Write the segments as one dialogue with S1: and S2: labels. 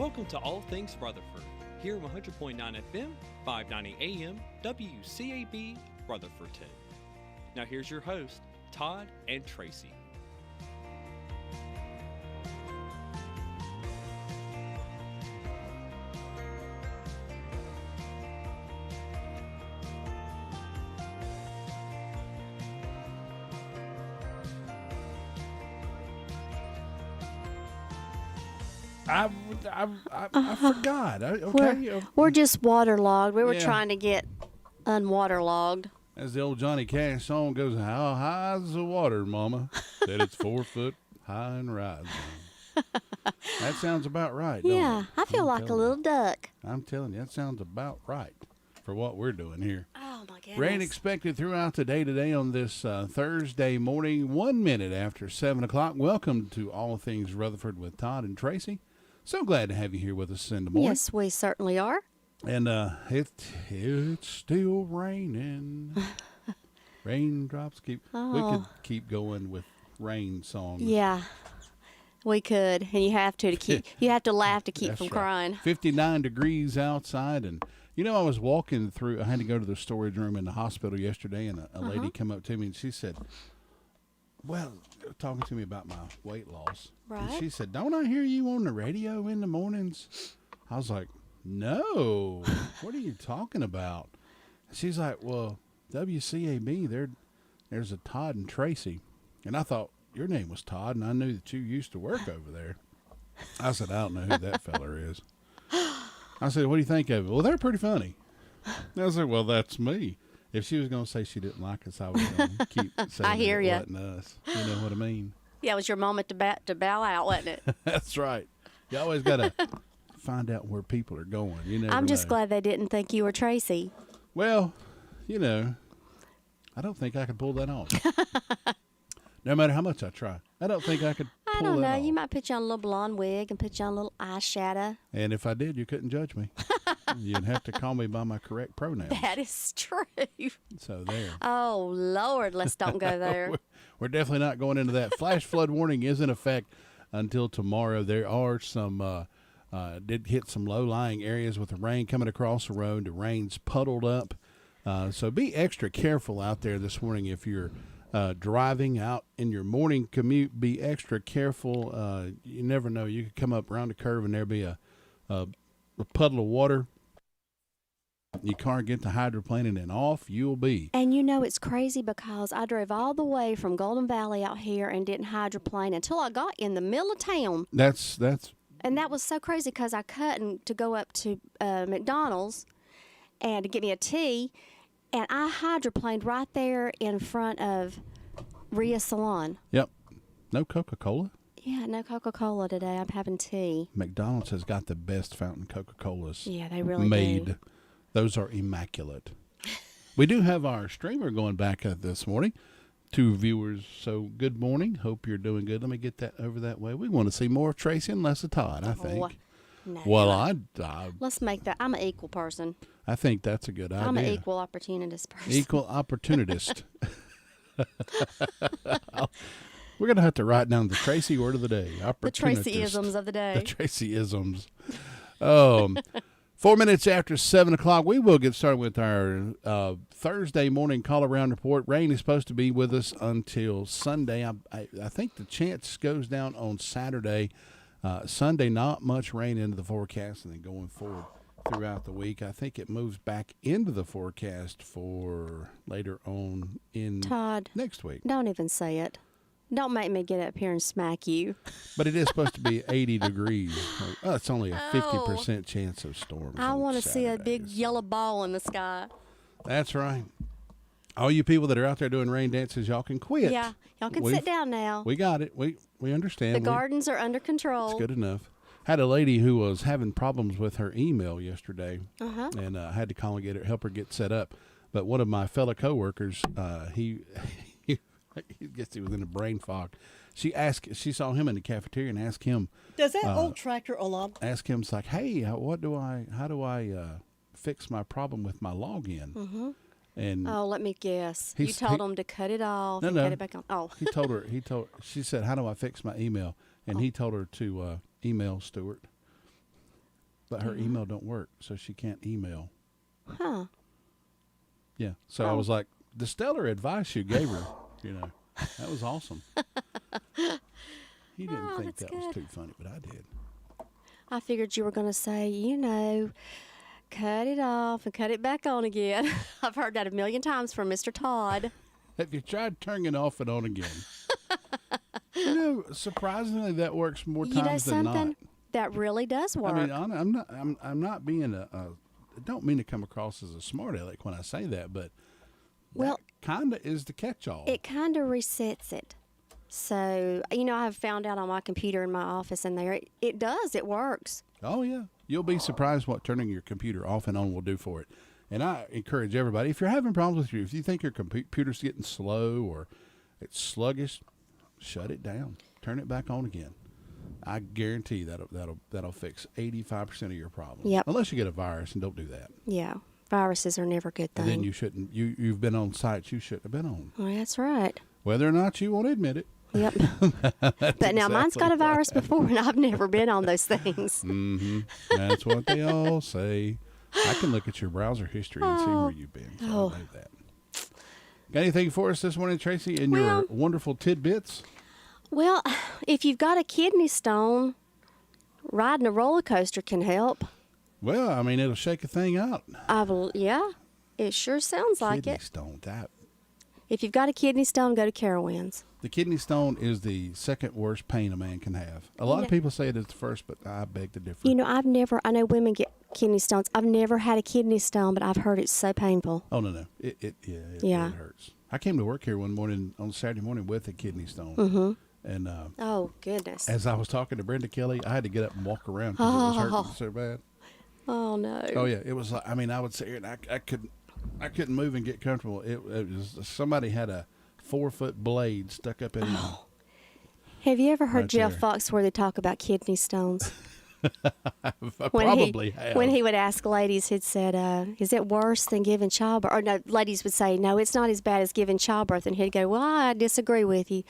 S1: Welcome to All Things Rutherford, here 100.9 FM, 590 AM, WCAB Rutherfordton. Now here's your host, Todd and Tracy.
S2: I forgot. Okay.
S3: We're just waterlogged. We were trying to get unwaterlogged.
S2: As the old Johnny Cash song goes, how high's the water, mama? Said it's 4 foot high and rising. That sounds about right, don't
S3: Yeah,
S2: it?
S3: I feel like a little duck.
S2: I'm telling you, that sounds about right for what we're doing here.
S3: Oh, my goodness.
S2: Rain expected throughout the day today on this Thursday morning, 1 minute after 7 o'clock. Welcome to All Things Rutherford with Todd and Tracy. So glad to have you here with us in the morning.
S3: Yes, we certainly are.
S2: And it's still raining. Raindrops keep. We could keep going with rain songs.
S3: Yeah, we could, and you have to keep. You have to laugh to keep
S2: That's
S3: from
S2: right.
S3: crying.
S2: 59 degrees outside, and I was walking through. I had to go to the storage room in the hospital yesterday, and a lady came up to me and she said, "Well, talking to me about my weight loss."
S3: Right.
S2: And she said, "Don't I hear you on the radio in the mornings?" I was like, "No, what are you talking about?" She's like, "Well, WCAB, there's a Todd and Tracy." And I thought, your name was Todd, and I knew that you used to work over there. I said, "I don't know who that feller is." I said, "What do you think of it?" "Well, they're pretty funny." I said, "Well, that's me." If she was going to say she didn't like us, I was going to keep saying
S3: I hear
S2: it
S3: ya.
S2: wasn't us. You know what I mean?
S3: Yeah, it was your moment to bow out, wasn't it?
S2: That's right. You always got to find out where people are going. You never
S3: I'm just
S2: know.
S3: glad they didn't think you were Tracy.
S2: Well, I don't think I could pull that off. No matter how much I try. I don't think I could pull
S3: I don't
S2: that
S3: know.
S2: off.
S3: You might put you on a little blonde wig and put you on a little eyeshadow.
S2: And if I did, you couldn't judge me. You'd have to call me by my correct pronouns.
S3: That is true.
S2: So there.
S3: Oh, Lord, let's don't go there.
S2: We're definitely not going into that. Flash flood warning is in effect until tomorrow. There are some, did hit some low-lying areas with the rain coming across the road. The rain's puddled up. So be extra careful out there this morning if you're driving out in your morning commute. Be extra careful. You never know. You could come up around a curve and there'll be a puddle of water. Your car get to hydroplaning and off you'll be.
S3: And it's crazy because I drove all the way from Golden Valley out here and didn't hydroplane until I got in the middle of town.
S2: That's
S3: And that was so crazy because I cut to go up to McDonald's and to get me a tea, and I hydroplaned right there in front of Rhea Salon.
S2: Yep. No Coca-Cola.
S3: Yeah, no Coca-Cola today. I'm having tea.
S2: McDonald's has got the best fountain Coca-Colas
S3: Yeah, they really
S2: made.
S3: do.
S2: Those are immaculate. We do have our streamer going back this morning. 2 viewers, so good morning. Hope you're doing good. Let me get that over that way. We want to see more of Tracy and less of Todd, I think.
S3: Oh, no.
S2: Well, I
S3: Let's make that. I'm an equal person.
S2: I think that's a good idea.
S3: I'm an equal opportunist person.
S2: Equal opportunist. We're going to have to write down the Tracy word of the day.
S3: The
S2: Opportunist.
S3: Tracy-isms of the day.
S2: The Tracy-isms. 4 minutes after 7 o'clock, we will get started with our Thursday morning call-around report. Rain is supposed to be with us until Sunday. I think the chance goes down on Saturday. Sunday, not much rain into the forecast, and then going forward throughout the week. I think it moves back into the forecast for later on in
S3: Todd,
S2: next week.
S3: don't even say it. Don't make me get up here and smack you.
S2: But it is supposed to be 80 degrees. It's only a 50% chance of storms.
S3: I want to see a
S2: Saturday,
S3: big
S2: so.
S3: yellow ball in the sky.
S2: That's right. All you people that are out there doing rain dances, y'all can quit.
S3: Yeah, y'all can sit down now.
S2: We got it. We understand.
S3: The gardens are under control.
S2: It's good enough. Had a lady who was having problems with her email yesterday,
S3: Uh-huh.
S2: and I had to call and help her get set up. But one of my fellow coworkers, he guess he was in a brain fog. She saw him in the cafeteria and asked him.
S4: Does that old tractor alarm?
S2: Ask him, it's like, hey, how do I fix my problem with my login?
S3: Mm-hmm.
S2: And
S3: Oh, let me guess. You told him to cut it off and
S2: No.
S3: get it back on. Oh.
S2: she said, how do I fix my email? And he told her to email Stuart. but her email don't work, so she can't email.
S3: Huh.
S2: Yeah. So I was like, the stellar advice you gave her, that was awesome. He didn't think that was too funny, but I did.
S3: I figured you were going to say, cut it off and cut it back on again. I've heard that a million times from Mr. Todd.
S2: Have you tried turning it off and on again? Surprisingly, that works more times than not.
S3: That really does work.
S2: I mean, I'm not being I don't mean to come across as a smart aleck when I say that, but that kind of is the catch-all.
S3: It kind of resets it. So, I've found out on my computer in my office in there, it does. It works.
S2: Oh, yeah. You'll be surprised what turning your computer off and on will do for it. And I encourage everybody, if you're having problems with if you think your computer's getting slow or it's sluggish, shut it down. Turn it back on again. I guarantee that'll fix 85% of your problems.
S3: Yep.
S2: Unless you get a virus, and don't do that.
S3: Yeah. Viruses are never a good thing.
S2: And then you shouldn't. You've been on sites you shouldn't have been on.
S3: Well, that's right.
S2: Whether or not you want to admit it.
S3: Yep. But now mine's got a virus before, and I've never been on those things.
S2: Mm-hmm. That's what they all say. I can look at your browser history and see where you've been. So I know that. Got anything for us this morning, Tracy, in your wonderful tidbits?
S3: Well, if you've got a kidney stone, riding a roller coaster can help.
S2: Well, I mean, it'll shake a thing out.
S3: Yeah, it sure sounds like it.
S2: Kidney stone,
S3: If you've got a kidney stone, go to Carowinds.
S2: The kidney stone is the second worst pain a man can have. A lot of people say it is the first, but I beg to differ.
S3: I know women get kidney stones. I've never had a kidney stone, but I've heard it's so painful.
S2: Oh, no. It really hurts. I came to work here one morning, on Saturday morning, with a kidney stone.
S3: Mm-hmm.
S2: And
S3: oh, goodness.
S2: As I was talking to Brenda Kelly, I had to get up and walk around because it was hurting so bad.
S3: Oh, no.
S2: Oh, yeah. It was like, I would sit here and I couldn't move and get comfortable. It was somebody had a 4-foot blade stuck up in my...
S3: Have you ever heard
S2: Right
S3: Jeff
S2: there.
S3: Foxworthy talk about kidney stones?
S2: I probably have.
S3: When he would ask ladies, he'd said, is it worse than giving childbirth? Or no, ladies would say, no, it's not as bad as giving childbirth. And he'd go, well, I disagree with you.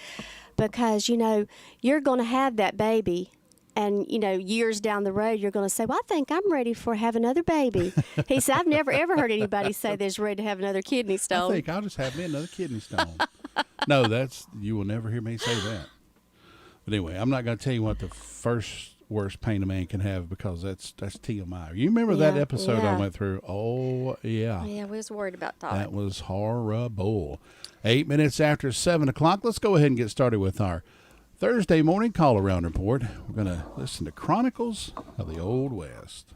S3: Because, you're going to have that baby. And, years down the road, you're going to say, well, I think I'm ready for have another baby. He said, I've never, ever heard anybody say they're ready to have another kidney stone.
S2: I think I'll just have me another kidney stone. No, you will never hear me say that. But anyway, I'm not going to tell you what the first worst pain a man can have because that's TMI. You remember that episode I went through? Oh, yeah.
S3: Yeah, we was worried about that.
S2: That was horrible. 8 minutes after 7 o'clock. Let's go ahead and get started with our Thursday morning call-around report. We're going to listen to Chronicles of the Old West.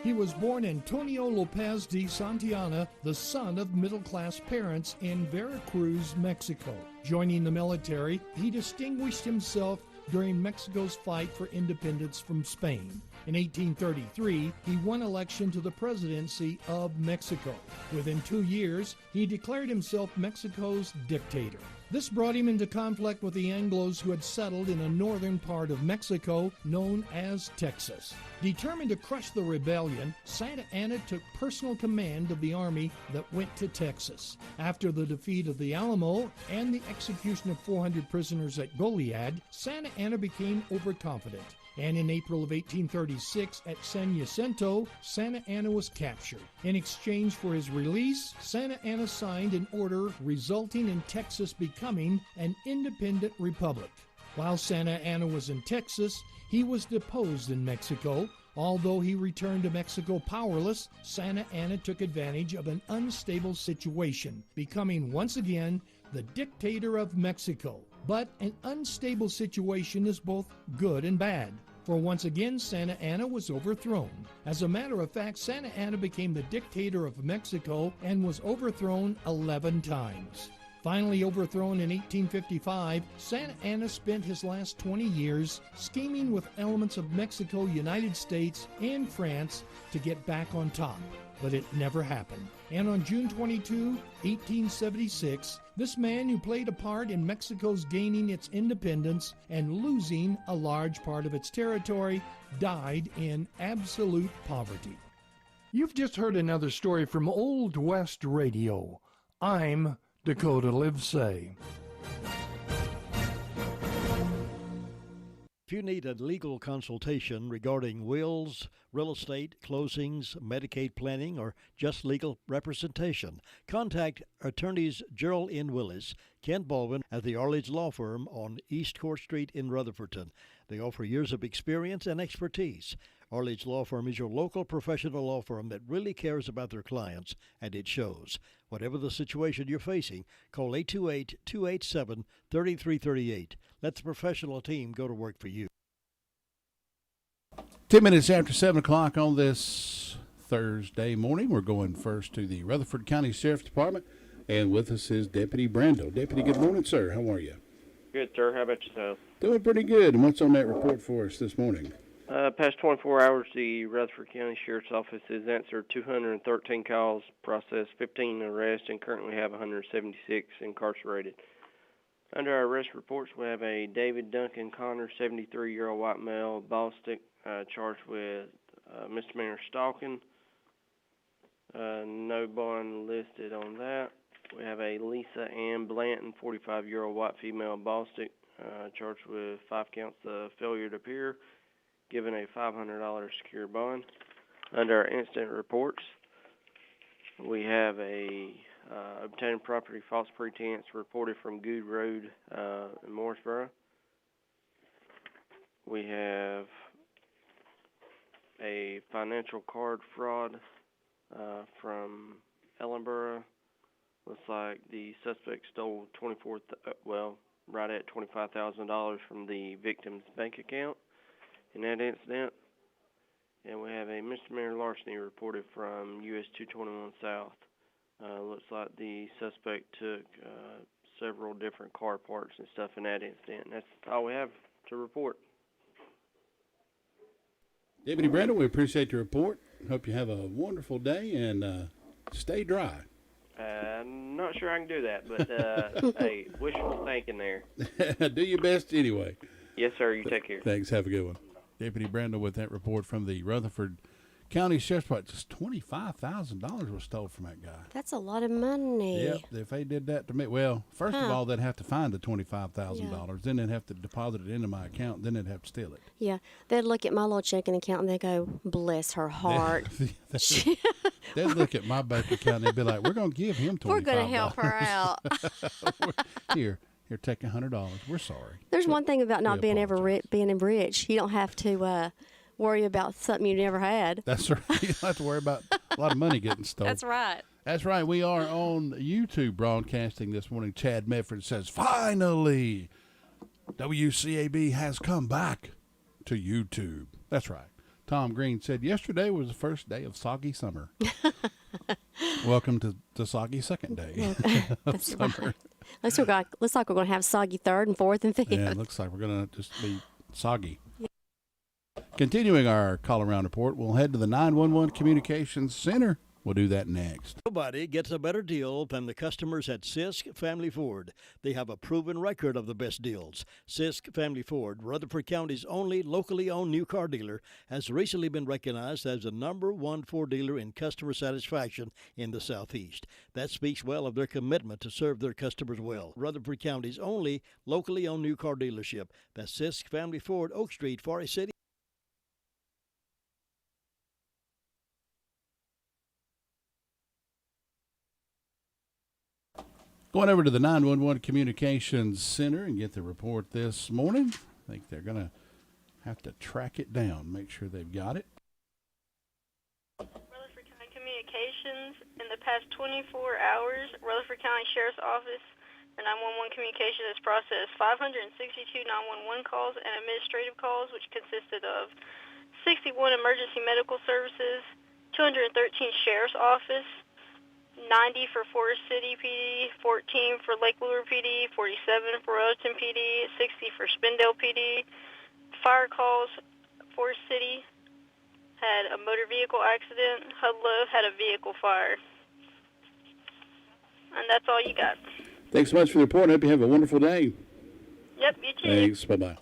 S5: He was born Antonio Lopez de Santillana, the son of middle-class parents in Veracruz, Mexico. Joining the military, he distinguished himself during Mexico's fight for independence from Spain. In 1833, he won election to the presidency of Mexico. Within 2 years, he declared himself Mexico's dictator. This brought him into conflict with the Anglos who had settled in a northern part of Mexico known as Texas. Determined to crush the rebellion, Santa Anna took personal command of the army that went to Texas. After the defeat of the Alamo and the execution of 400 prisoners at Goliad, Santa Anna became overconfident. And in April of 1836 at San Jacinto, Santa Anna was captured. In exchange for his release, Santa Anna signed an order resulting in Texas becoming an independent republic. While Santa Anna was in Texas, he was deposed in Mexico. Although he returned to Mexico powerless, Santa Anna took advantage of an unstable situation, becoming once again the dictator of Mexico. But an unstable situation is both good and bad. For once again, Santa Anna was overthrown. As a matter of fact, Santa Anna became the dictator of Mexico and was overthrown 11 times. Finally overthrown in 1855, Santa Anna spent his last 20 years scheming with elements of Mexico, United States, and France to get back on top. But it never happened. And on June 22, 1876, this man who played a part in Mexico's gaining its independence and losing a large part of its territory died in absolute poverty. You've just heard another story from Old West Radio. I'm Dakota Live Say.
S6: If you need a legal consultation regarding wills, real estate, closings, Medicaid planning, or just legal representation, contact attorneys Gerald N. Willis, Ken Baldwin at the Arledge Law Firm on East Court Street in Rutherfordton. They offer years of experience and expertise. Arledge Law Firm is your local professional law firm that really cares about their clients, and it shows. Whatever the situation you're facing, call 828-287-3338. Let the professional team go to work for you.
S2: 10 minutes after 7 o'clock on this Thursday morning, we're going first to the Rutherford County Sheriff's Department, and with us is Deputy Brando. Deputy, good morning, sir. How are you?
S7: Good, sir. How about yourself?
S2: Doing pretty good. And what's on that report for us this morning?
S7: Past 24 hours, the Rutherford County Sheriff's Office has answered 213 calls, processed 15 arrests, and currently have 176 incarcerated. Under our arrest reports, we have a David Duncan Connor, 73-year-old white male, Bostic, charged with misdemeanor stalking. No bond listed on that. We have a Lisa Ann Blanton, 45-year-old white female, Bostic, charged with 5 counts of failure to appear, given a $500 secure bond. Under our incident reports, we have a obtained property false pretense reported from Good Road in Morrisboro. We have a financial card fraud from Ellenboro. Looks like the suspect stole right at $25,000 from the victim's bank account in that incident. And we have a misdemeanor larceny reported from US 221 South. Looks like the suspect took several different car parts and stuff in that incident. That's all we have to report.
S2: Deputy Brando, we appreciate your report. Hope you have a wonderful day and stay dry.
S7: I'm not sure I can do that, but hey, wishful thinking there.
S2: Do your best anyway.
S7: Yes, sir. You take care.
S2: Thanks. Have a good one. Deputy Brando with that report from the Rutherford County Sheriff's Department. Just $25,000 was stolen from that guy.
S3: That's a lot of money.
S2: Yep. If they did that to me, well, first of all, they'd have to find the $25,000. Then they'd have to deposit it into my account. Then they'd have to steal it.
S3: Yeah. They'd look at my little checking account and they'd go, bless her heart.
S2: They'd look at my bank account and they'd be like, we're going to give him $25.
S3: We're going to help her out.
S2: Here, take $100. We're sorry.
S3: There's one thing about not being being rich. You don't have to worry about something you never had.
S2: That's right. You don't have to worry about a lot of money getting stolen.
S3: That's right.
S2: That's right. We are on YouTube broadcasting this morning. Chad Medford says, finally, WCAB has come back to YouTube. That's right. Tom Green said, yesterday was the first day of soggy summer. Welcome to the soggy second day.
S3: That's right. Looks like we're going to have soggy third and fourth and fifth.
S2: Yeah, it looks like we're going to just be soggy. Yeah. Continuing our call around report, we'll head to the 911 Communications Center. We'll do that next.
S6: Nobody gets a better deal than the customers at Sisk Family Ford. They have a proven record of the best deals. Sisk Family Ford, Rutherford County's only locally owned new car dealer, has recently been recognized as the #1 Ford dealer in customer satisfaction in the Southeast. That speaks well of their commitment to serve their customers well. Rutherford County's only locally owned new car dealership. That's Sisk Family Ford, Oak Street, Forest City.
S2: Going over to the 911 Communications Center and get the report this morning. I think they're going to have to track it down, make sure they've got it.
S8: Rutherford County Communications, in the past 24 hours, Rutherford County Sheriff's Office for 911 communication has processed 562 911 calls and administrative calls, which consisted of 61 emergency medical services, 213 Sheriff's Office, 90 for Forest City PD, 14 for Lake Lure PD, 47 for Royalton PD, 60 for Spindale PD. Fire calls, Forest City had a motor vehicle accident. Hudlow had a vehicle fire. And that's all you got.
S2: Thanks so much for the report. I hope you have a wonderful day.
S8: Yep, you too.
S2: Thanks. Bye-bye.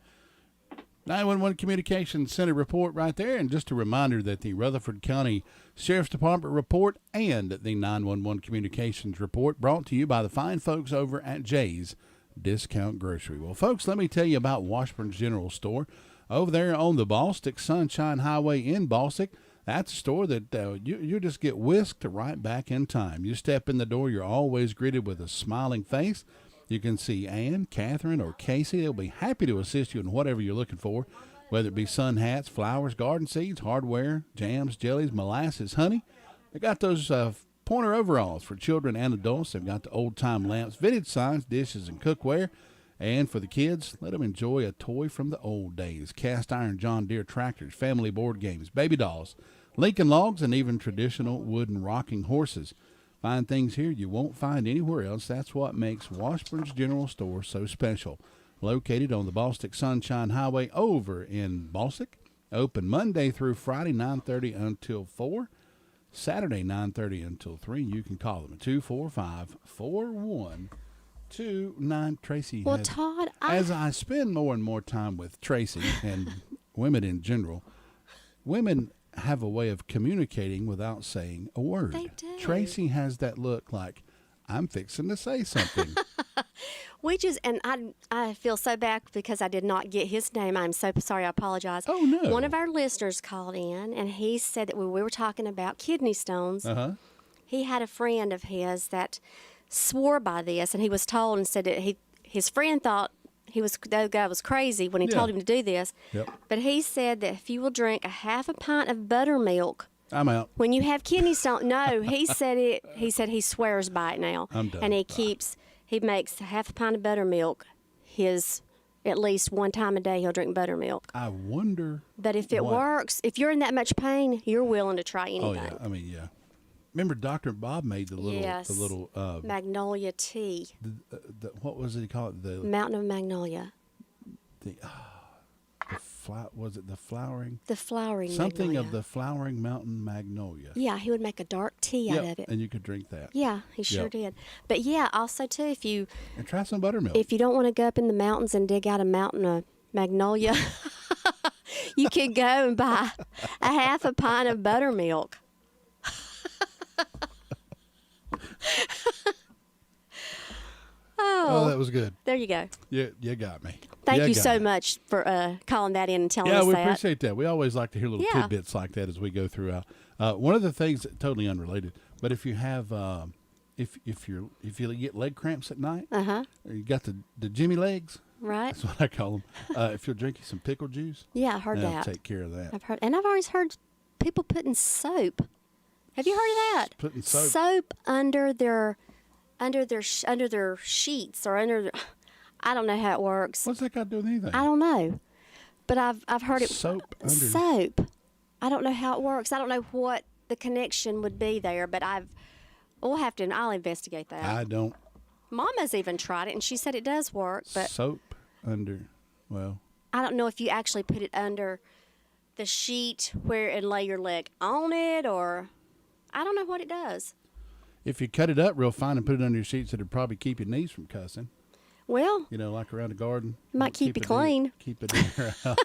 S2: 911 Communications Center report right there. And just a reminder that the Rutherford County Sheriff's Department report and the 911 Communications report brought to you by the fine folks over at Jay's Discount Grocery. Well, folks, let me tell you about Washburn's General Store over there on the Ballstick Sunshine Highway in Ballstick. That's a store that you just get whisked right back in time. You step in the door, you're always greeted with a smiling face. You can see Ann, Catherine, or Casey. They'll be happy to assist you in whatever you're looking for, whether it be sun hats, flowers, garden seeds, hardware, jams, jellies, molasses, honey. They got those pointer overalls for children and adults. They've got the old-time lamps, vintage signs, dishes, and cookware. And for the kids, let them enjoy a toy from the old days. Cast iron John Deere tractors, family board games, baby dolls, Lincoln logs, and even traditional wooden rocking horses. Find things here you won't find anywhere else. That's what makes Washburn's General Store so special. Located on the Ballstick Sunshine Highway over in Ballstick. Open Monday through Friday, 9:30 until 4. Saturday, 9:30 until 3. You can call them at 245-4129. Tracy,
S3: Well, Todd,
S2: as I spend more and more time with Tracy and women in general, women have a way of communicating without saying a word.
S3: They do.
S2: Tracy has that look like, I'm fixing to say something.
S3: I feel so bad because I did not get his name. I'm so sorry. I apologize.
S2: Oh, no.
S3: One of our listeners called in, and he said that when we were talking about kidney stones, he had a friend of his that swore by this, and he was told and said that his friend thought the guy was crazy when he told him to do this.
S2: Yep.
S3: But he said that if you will drink a half a pint of buttermilk,
S2: I'm out.
S3: when you have kidney stone, no, he said it. He said he swears by it now,
S2: I'm done.
S3: and he makes a half a pint of buttermilk. At least one time a day he'll drink buttermilk.
S2: I wonder.
S3: But if it works, if you're in that much pain, you're willing to try anything.
S2: Oh yeah, I mean yeah. Remember, Dr. Bob made the little
S3: Magnolia tea.
S2: What was it he called? The
S3: Mountain of Magnolia.
S2: Was it the flowering?
S3: The flowering
S2: Something
S3: magnolia.
S2: of the flowering mountain magnolia.
S3: Yeah, he would make a dark tea out of it.
S2: And you could drink that.
S3: Yeah, he sure did. But yeah, also too,
S2: and try some buttermilk.
S3: If you don't want to go up in the mountains and dig out a mountain of magnolia, you could go and buy a half a pint of buttermilk.
S2: Oh, that was good.
S3: There you go.
S2: You got me.
S3: Thank you so much for calling that in and telling us
S2: that.
S3: that.
S2: Yeah, we appreciate that. We always like to hear little tidbits like that as we go throughout. One of the things, totally unrelated, but if you have, if you get leg cramps at night, you got the Jimmy legs.
S3: Right.
S2: That's what I call them. If you'll drink you some pickle juice.
S3: Yeah, I heard that.
S2: Take care of that.
S3: I've always heard people putting soap. Have you heard of that?
S2: Putting soap.
S3: Soap under their sheets or under. I don't know how it works.
S2: What's that got to do with anything?
S3: I don't know, but I've heard it.
S2: Soap under.
S3: Soap. I don't know how it works. I don't know what the connection would be there, but I'll investigate that.
S2: I don't.
S3: Mama's even tried it, and she said it does work. But
S2: soap under, well.
S3: I don't know if you actually put it under the sheet and lay your leg on it, or I don't know what it does.
S2: If you cut it up real fine and put it under your sheets, it'd probably keep your knees from cussing.
S3: Well,
S2: like around the garden.
S3: It might keep you clean.
S2: Keep it in your house.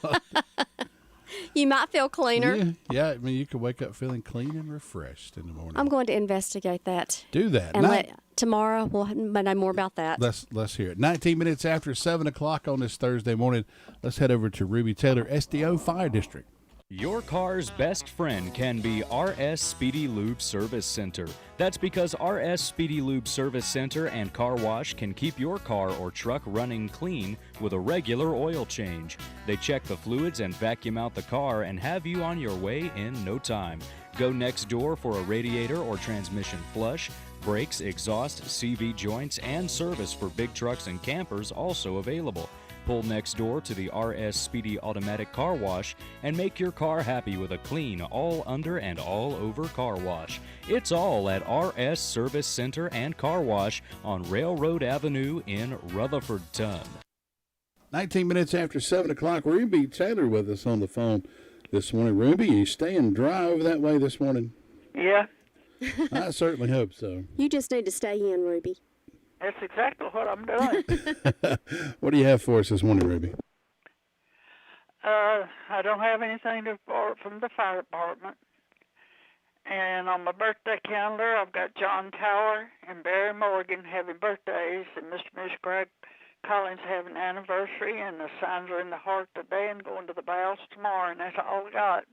S3: You might feel cleaner.
S2: Yeah, I mean, you could wake up feeling clean and refreshed in the morning.
S3: I'm going to investigate that.
S2: Do that.
S3: And tomorrow we'll know more about that.
S2: Let's hear it. 19 minutes after 7 o'clock on this Thursday morning, let's head over to Ruby Taylor, SDO Fire District.
S9: Your car's best friend can be RS Speedy Lube Service Center. That's because RS Speedy Lube Service Center and Car Wash can keep your car or truck running clean with a regular oil change. They check the fluids and vacuum out the car and have you on your way in no time. Go next door for a radiator or transmission flush, brakes, exhaust, CV joints, and service for big trucks and campers also available. Pull next door to the RS Speedy Automatic Car Wash and make your car happy with a clean, all under and all over car wash. It's all at RS Service Center and Car Wash on Railroad Avenue in Rutherfordton.
S2: 19 minutes after 7 o'clock, Ruby Taylor with us on the phone this morning. Ruby, you staying dry over that way this morning?
S10: Yeah.
S2: I certainly hope so.
S3: You just need to stay in, Ruby.
S10: That's exactly what I'm doing.
S2: What do you have for us this morning, Ruby?
S10: I don't have anything to report from the fire department. And on my birthday calendar, I've got John Tower and Barry Morgan having birthdays, and Mr. and Miss Greg Collins having an anniversary, and the signs are in the heart today and going to the bowels tomorrow, and that's all I got.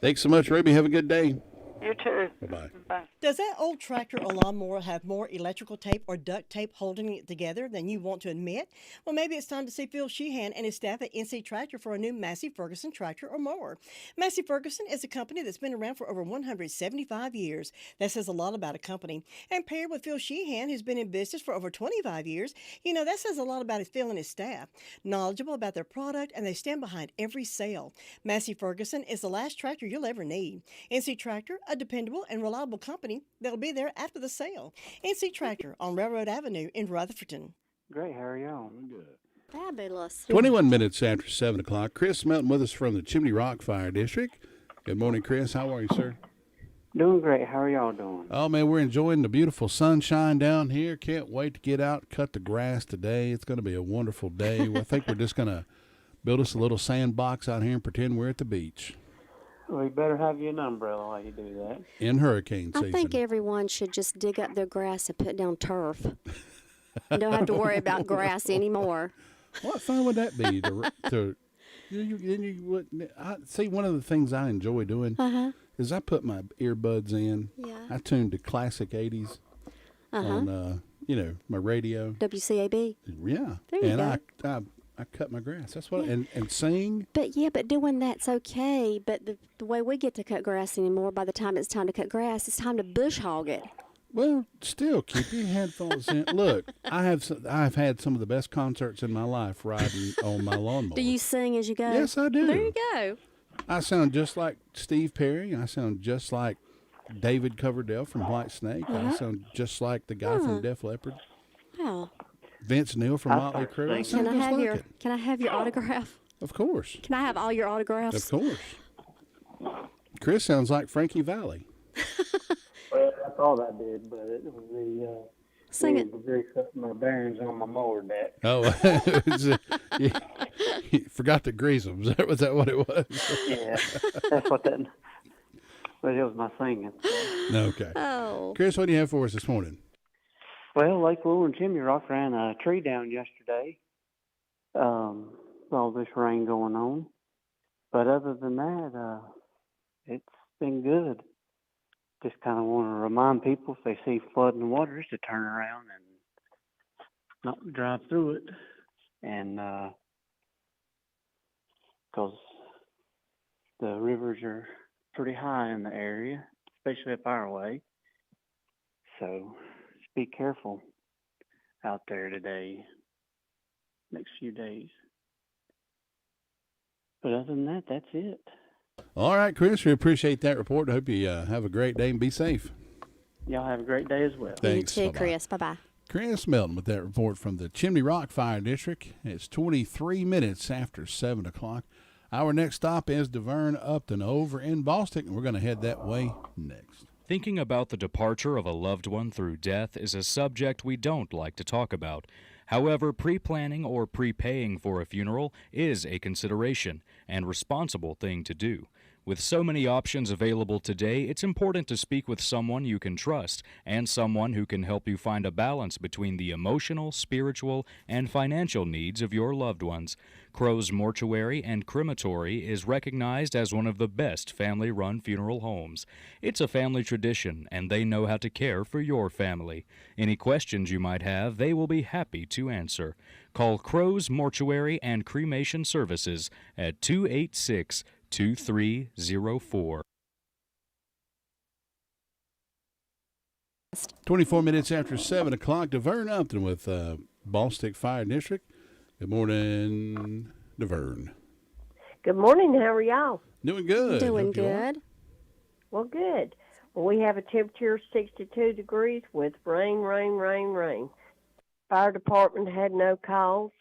S2: Thanks so much, Ruby. Have a good day.
S10: You too.
S2: Bye-bye.
S10: Bye.
S4: Does that old tractor or lawnmower have more electrical tape or duct tape holding it together than you want to admit? Well, maybe it's time to see Phil Sheehan and his staff at NC Tractor for a new Massey Ferguson tractor or mower. Massey Ferguson is a company that's been around for over 175 years. That says a lot about a company. And paired with Phil Sheehan, who's been in business for over 25 years, that says a lot about Phil and his staff. Knowledgeable about their product, and they stand behind every sale. Massey Ferguson is the last tractor you'll ever need. NC Tractor, a dependable and reliable company that'll be there after the sale. NC Tractor on Railroad Avenue in Rutherford.
S11: Great, how are y'all?
S2: Good.
S3: Fabulous.
S2: 21 minutes after 7 o'clock. Chris Melton with us from the Chimney Rock Fire District. Good morning, Chris. How are you, sir?
S11: Doing great. How are y'all doing?
S2: Oh, man, we're enjoying the beautiful sunshine down here. Can't wait to get out and cut the grass today. It's going to be a wonderful day. I think we're just going to build us a little sandbox out here and pretend we're at the beach.
S11: We better have you an umbrella while you do that.
S2: In hurricane season.
S3: I think everyone should just dig up their grass and put down turf. You don't have to worry about grass anymore.
S2: What fun would that be? See, one of the things I enjoy doing is I put my earbuds in.
S3: Yeah.
S2: I tune to classic 80s on, my radio.
S3: WCAB.
S2: Yeah.
S3: There you
S2: go. I cut my grass. That's what, and sing.
S3: But doing that's okay. But the way we get to cut grass anymore, by the time it's time to cut grass, it's time to bush hog it.
S2: Well, still keep your headphones in. Look, I've had some of the best concerts in my life riding on my lawnmower.
S3: Do you sing as you go?
S2: Yes, I do.
S3: There you go.
S2: I sound just like Steve Perry. I sound just like David Coverdale from Whitesnake. I sound just like the guy from Def Leppard.
S3: Wow.
S2: Vince Neil from Motley Crue.
S3: Can I have your autograph?
S2: Of course.
S3: Can I have all your autographs?
S2: Of course. Chris sounds like Frankie Valli.
S11: Well, I thought I did, but it was the
S3: Sing it.
S11: My bearings on my mower deck.
S2: Oh, you forgot to grease them. Was that what it was?
S11: Yeah, that's what that. But it was my singing.
S2: Okay.
S3: Oh.
S2: Chris, what do you have for us this morning?
S11: Well, Lake Willow and Chimney Rock ran a tree down yesterday. All this rain going on. But other than that, it's been good. Just kind of want to remind people if they see flooding waters to turn around and not drive through it. And because the rivers are pretty high in the area, especially up our way. So just be careful out there today, next few days. But other than that, that's it.
S2: All right, Chris, we appreciate that report. I hope you have a great day and be safe.
S11: Y'all have a great day as well.
S2: Thanks.
S3: You too,
S2: Bye-bye.
S3: Chris. Bye-bye.
S2: Chris Melton with that report from the Chimney Rock Fire District. It's 23 minutes after 7 o'clock. Our next stop is DeVern Upton over in Boston, and we're going to head that way next.
S9: Thinking about the departure of a loved one through death is a subject we don't like to talk about. However, pre-planning or prepaying for a funeral is a consideration and responsible thing to do. With so many options available today, it's important to speak with someone you can trust and someone who can help you find a balance between the emotional, spiritual, and financial needs of your loved ones. Crow's Mortuary and Crematory is recognized as one of the best family-run funeral homes. It's a family tradition, and they know how to care for your family. Any questions you might have, they will be happy to answer. Call Crow's Mortuary and Cremation Services at 286-2304.
S2: 24 minutes after 7 o'clock, DeVern Upton with Ballstick Fire District. Good morning, DeVern.
S12: Good morning. How are y'all?
S2: Doing good.
S3: Doing good.
S12: Well, good. Well, we have a temperature of 62 degrees with rain, rain, rain, rain. Fire department had no calls.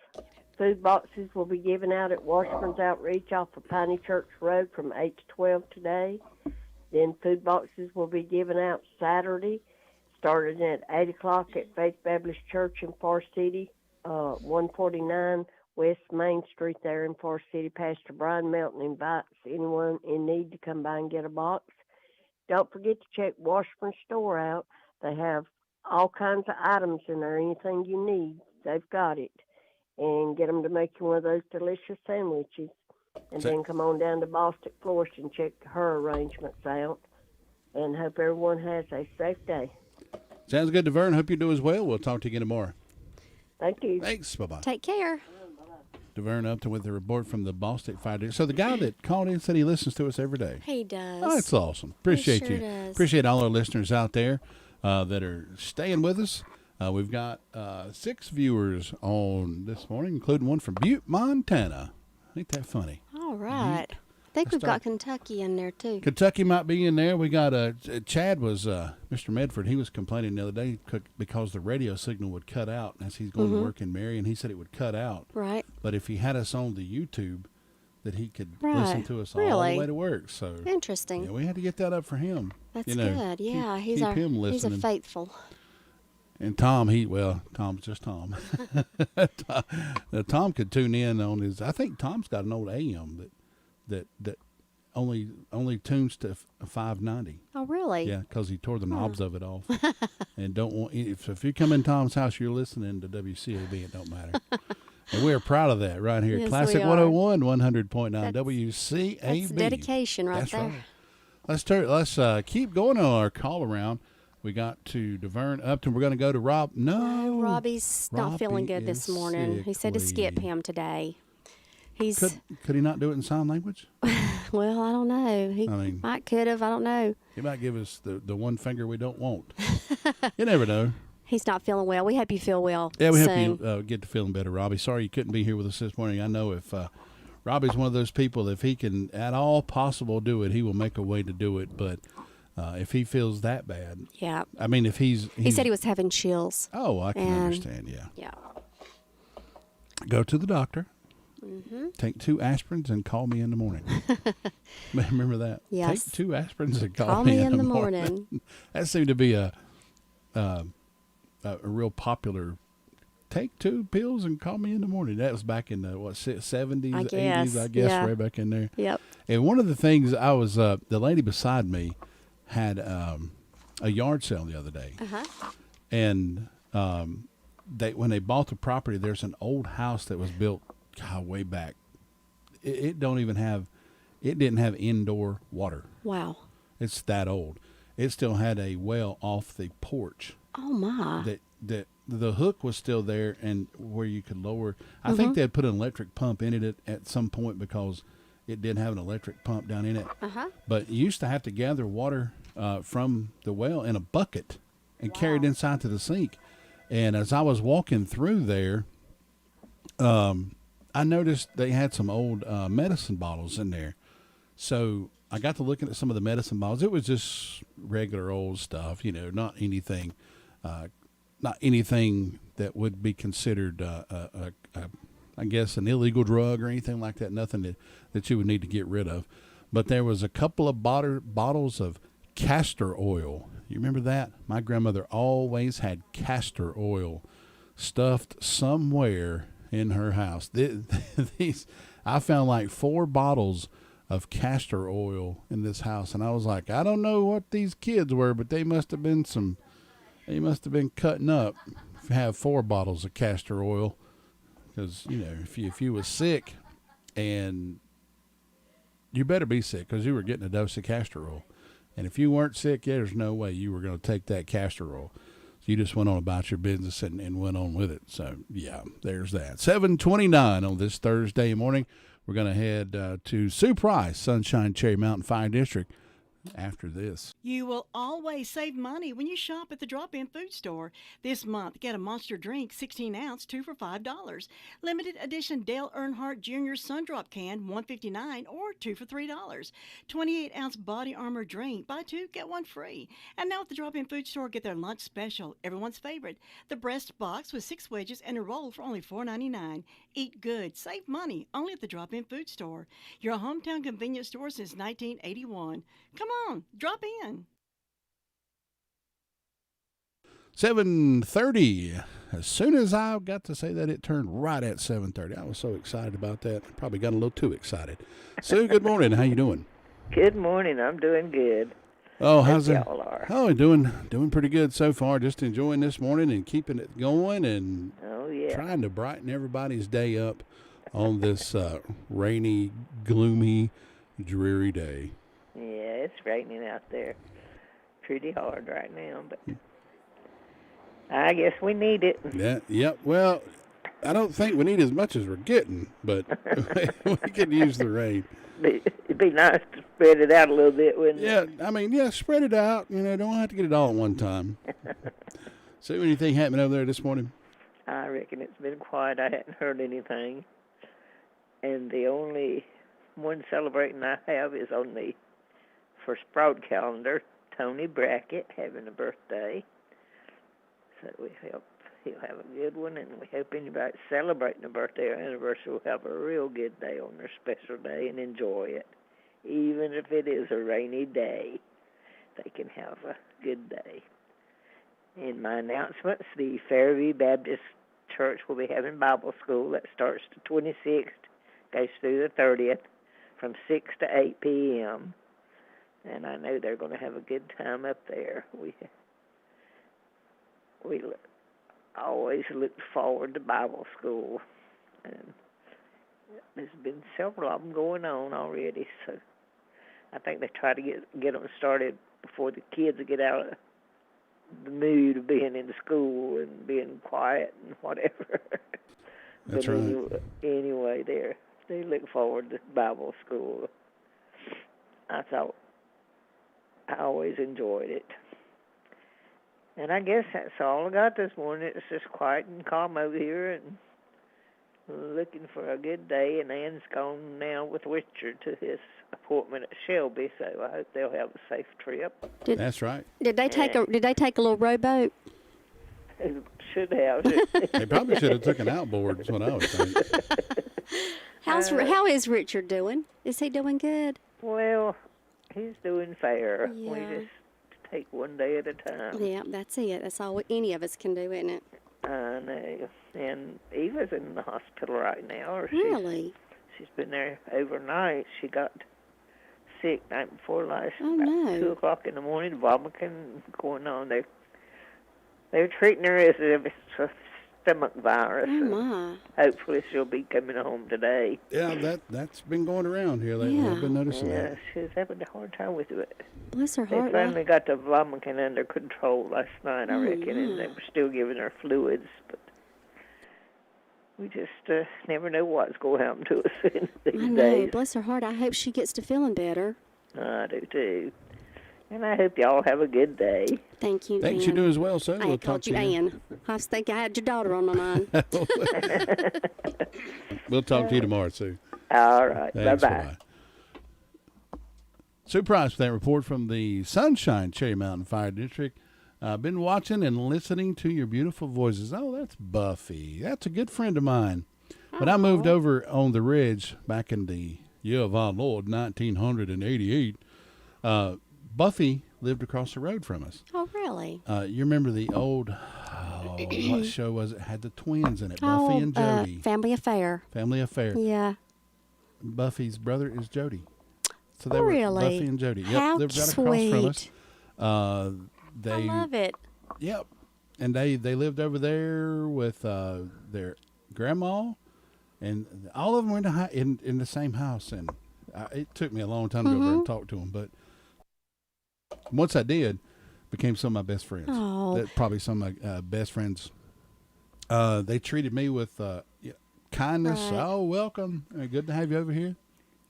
S12: Food boxes will be given out at Washburn's Outreach off of Piney Church Road from 8 to 12 today. Then food boxes will be given out Saturday, starting at 8 o'clock at Faith Baptist Church in Far City, 149 West Main Street there in Forest City. Pastor Brian Melton invites anyone in need to come by and get a box. Don't forget to check Washburn store out. They have all kinds of items in there. Anything you need, they've got it. And get them to make you one of those delicious sandwiches. And then come on down to Boston Florist and check her arrangements out. And hope everyone has a safe day.
S2: Sounds good, DeVern. Hope you do as well. We'll talk to you again tomorrow.
S12: Thank you.
S2: Thanks. Bye-bye.
S3: Take care.
S2: DeVern Upton with the report from the Ball State Fire District. So the guy that called in said he listens to us every day.
S3: He does.
S2: Oh, that's awesome. Appreciate
S3: He sure
S2: you.
S3: does.
S2: Appreciate all our listeners out there that are staying with us. We've got 6 viewers on this morning, including one from Butte, Montana. Ain't that funny?
S3: All right. I think we've got Kentucky in there, too.
S2: Kentucky might be in there. We got Chad was Mr. Medford. He was complaining the other day because the radio signal would cut out as he's going to work in Marion. He said it would cut out.
S3: Right.
S2: But if he had us on the YouTube, that he could
S3: Right.
S2: listen to us all the way to work. So
S3: interesting.
S2: Yeah, we had to get that up for him.
S3: That's
S2: you know,
S3: good. Yeah,
S2: keep him
S3: he's a
S2: listening.
S3: faithful.
S2: And Tom, Tom's just Tom. Tom could tune in on his. I think Tom's got an old AM that only tunes to 590.
S3: Oh, really?
S2: Yeah, because he tore the knobs of it off. And don't want if you come in Tom's house, you're listening to WCAB. It don't matter. And we're proud of that right here.
S3: Yes,
S2: Classic
S3: we are.
S2: 101, 100.9 WCAB.
S3: That's dedication right
S2: That's
S3: there.
S2: Right. Let's keep going on our call around. We got to DeVern Upton. We're going to go to Rob. No,
S3: Robbie's not feeling good this morning. He said to skip him today.
S2: Could he not do it in sign language?
S3: Well, I don't know. He might could have. I don't know.
S2: He might give us the one finger we don't want. You never know.
S3: He's not feeling well. We hope you feel well.
S2: Yeah, we
S3: soon.
S2: hope you get to feeling better, Robbie. Sorry you couldn't be here with us this morning. I know if Robbie's one of those people, if he can at all possible do it, he will make a way to do it. But if he feels that bad,
S3: yeah.
S2: I mean, if he
S3: said he was having chills.
S2: Oh, I can understand. Yeah.
S3: Yeah.
S2: Go to the doctor.
S3: Mm-hmm.
S2: Take 2 aspirins and call me in the morning. Remember that?
S3: Yes.
S2: Take 2 aspirins and call me in the morning. That seemed to be a real popular. Take 2 pills and call me in the morning. That was back in the 70s, 80s, I guess, right back in there.
S3: Yep.
S2: And one of the things I was, the lady beside me had a yard sale the other day, and when they bought the property, there's an old house that was built way back. It didn't have indoor water.
S3: Wow.
S2: It's that old. It still had a well off the porch.
S3: Oh my.
S2: That the hook was still there, and where you could lower. I think they had put an electric pump in it at some point because it did have an electric pump down in it. But you used to have to gather water from the well in a bucket and carry it inside to the sink. And as I was walking through there, I noticed they had some old medicine bottles in there. So I got to looking at some of the medicine bottles. It was just regular old stuff, not anything that would be considered, I guess, an illegal drug or anything like that. Nothing that you would need to get rid of. But there was a couple of bottles of castor oil. You remember that? My grandmother always had castor oil stuffed somewhere in her house. I found like 4 bottles of castor oil in this house, and I was like, I don't know what these kids were, but they must have been cutting up to have 4 bottles of castor oil, because if you was sick, and you better be sick because you were getting a dose of castor oil, and if you weren't sick, there's no way you were going to take that castor oil. You just went on about your business and went on with it. So, yeah, there's that. 7:29 on this Thursday morning. We're going to head to Sioux Price, Sunshine Cherry Mountain Fire District, after this.
S4: You will always save money when you shop at the Drop-In Food Store. This month, get a Monster Drink 16-ounce, 2 for $5. Limited edition Dale Earnhardt Jr. Sundrop Can, $1.59 or 2 for $3. 28-ounce Body Armor Drink, buy 2, get 1 free. And now at the Drop-In Food Store, get their lunch special, everyone's favorite. The breast box with 6 wedges and a roll for only $4.99. Eat good, save money, only at the Drop-In Food Store. Your hometown convenience store since 1981. Come on, drop in.
S2: 7:30 as soon as I got to say that, it turned right at 7:30. I was so excited about that. Probably got a little too excited. Sue, good morning. How you doing?
S13: Good morning. I'm doing good.
S2: Oh, how's it?
S13: Y'all are.
S2: Oh, doing pretty good so far. Just enjoying this morning and keeping it going and trying to brighten everybody's day up on this rainy, gloomy, dreary day.
S13: Yeah, it's raining out there pretty hard right now, but I guess we need it.
S2: Yeah, yep. Well, I don't think we need as much as we're getting, but we could use the rain.
S13: It'd be nice to spread it out a little bit, wouldn't it?
S2: Yeah, I mean, spread it out. Don't have to get it all at one time. So, anything happening over there this morning?
S13: I reckon it's been quiet. I hadn't heard anything. And the only one celebrating I have is on the for Sprout calendar, Tony Brackett having a birthday. So we hope he'll have a good one, and we hope anybody celebrating a birthday or anniversary will have a real good day on their special day and enjoy it. Even if it is a rainy day, they can have a good day. In my announcements, the Fairview Baptist Church will be having Bible school that starts the 26th, goes through the 30th, from 6 to 8 p.m., and I know they're going to have a good time up there. We always look forward to Bible school, and there's been several of them going on already, so I think they try to get them started before the kids get out of the mood of being in school and being quiet and whatever.
S2: That's right.
S13: Anyway, they look forward to Bible school. I always enjoyed it. And I guess that's all I got this morning. It's just quiet and calm over here and looking for a good day. And Ann's gone now with Richard to his appointment at Shelby, so I hope they'll have a safe trip.
S2: That's right.
S3: Did they take a little rowboat?
S13: Should have.
S2: They probably should have took an outboard, is what I was saying.
S3: How is Richard doing? Is he doing good?
S13: Well, he's doing fair.
S3: Yeah.
S13: We just take one day at a time.
S3: Yeah, that's it. That's all any of us can do, isn't it?
S13: I know. And Eva's in the hospital right now.
S3: Really?
S13: She's been there overnight. She got sick night before last.
S3: Oh, no.
S13: 2 o'clock in the morning, vomiting going on. They're treating her as if it's a stomach virus.
S3: Oh, my.
S13: Hopefully she'll be coming home today.
S2: Yeah, that's been going around here lately.
S3: Yeah.
S2: I've been noticing
S13: Yeah,
S2: that.
S13: she's having a hard time with it.
S3: Bless her
S13: They
S3: heart.
S13: finally got the vomiting under control last night, I reckon, and they were still giving her fluids, but we just never know what's going to happen to us in these
S3: I know.
S13: days.
S3: Bless her heart. I hope she gets to feeling better.
S13: I do, too. And I hope y'all have a good day.
S3: Thank you,
S2: Thanks,
S3: Dan.
S2: you do as well, sir.
S3: I called you Ann. I was thinking I had your daughter on my mind.
S2: We'll talk to you tomorrow, Sue.
S13: All right.
S2: Thanks,
S13: Bye-bye.
S2: bye-bye. Sue Price for that report from the Sunshine Cherry Mountain Fire District. I've been watching and listening to your beautiful voices. Oh, that's Buffy. That's a good friend of mine. When I moved over on the ridge back in the year of our Lord, 1988, Buffy lived across the road from us.
S3: Oh, really?
S2: You remember the old, what show was it? Had the twins in it, Buffy and Jody.
S3: Family Affair.
S2: Family Affair.
S3: Yeah.
S2: Buffy's brother is Jody. So they
S3: Really?
S2: were Buffy and Jody. Yep,
S3: How
S2: lived right
S3: sweet.
S2: across from us. They,
S3: I love it.
S2: Yep. And they lived over there with their grandma, and all of them were in the same house. And it took me a long time to go over and talk to them, but once I did, became some of my best friends.
S3: Oh.
S2: Probably some of my best friends. They treated me with kindness.
S3: Right.
S2: Oh, welcome. Good to have you over here.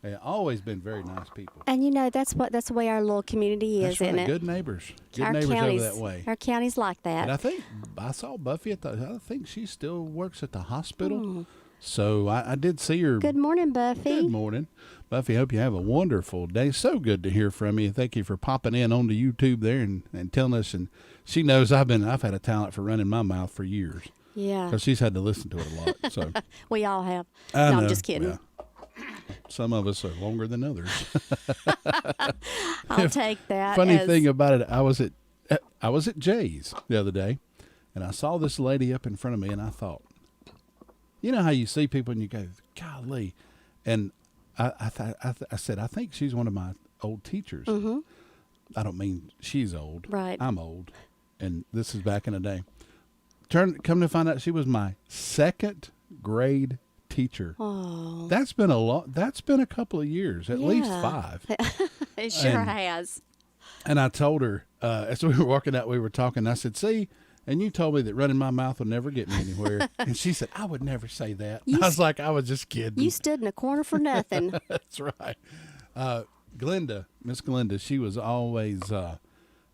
S2: They've always been very nice people.
S3: And that's the way our little community is,
S2: That's right.
S3: isn't it?
S2: Good neighbors. Good
S3: our
S2: neighbors
S3: county's,
S2: over that way.
S3: Our county's like that.
S2: And I think I saw Buffy I think she still works at the hospital.
S3: Mm.
S2: So I did see her.
S3: Good morning, Buffy.
S2: Good morning. Buffy, hope you have a wonderful day. So good to hear from you. Thank you for popping in onto YouTube there and telling us. And she knows I've had a talent for running my mouth for years.
S3: Yeah.
S2: Because she's had to listen to it a lot. So
S3: We all have.
S2: I know.
S3: I'm just kidding.
S2: Well, some of us are longer than others.
S3: I'll take that.
S2: Funny thing about it, I was at Jay's the other day, And I saw this lady up in front of me, and I thought, you know how you see people and you go, golly. And I said, I think she's one of my old teachers.
S3: Mm-hmm.
S2: I don't mean she's old.
S3: Right.
S2: I'm old. And this is back in the day. Come to find out she was my second grade teacher.
S3: Oh.
S2: That's been a couple of years, at least 5.
S3: It sure has.
S2: And I told her, as we were walking out, we were talking, I said, see, and you told me that running my mouth would never get me anywhere. And she said, I would never say that. I was like, I was just kidding.
S3: You stood in a corner for nothing.
S2: That's right. Miss Glenda, she was always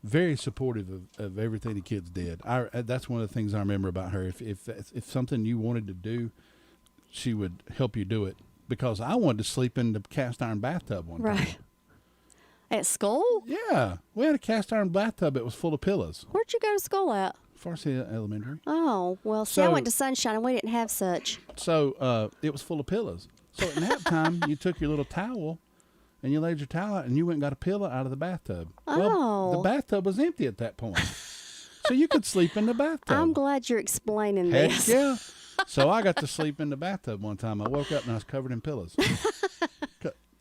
S2: very supportive of everything the kids did. That's one of the things I remember about her. If something you wanted to do, she would help you do it. Because I wanted to sleep in the cast iron bathtub one time.
S3: Right. At school?
S2: Yeah. We had a cast iron bathtub that was full of pillows.
S3: Where'd you go to school at?
S2: Farsi Elementary.
S3: Oh, well, see, I went to Sunshine and we didn't have such.
S2: So it was full of pillows. So at nap time, you took your little towel and you laid your towel out and you went and got a pillow out of the bathtub.
S3: Oh.
S2: Well, the bathtub was empty at that point. So you could sleep in the bathtub.
S3: I'm glad you're explaining
S2: Heck
S3: this.
S2: yeah. So I got to sleep in the bathtub one time. I woke up and I was covered in pillows.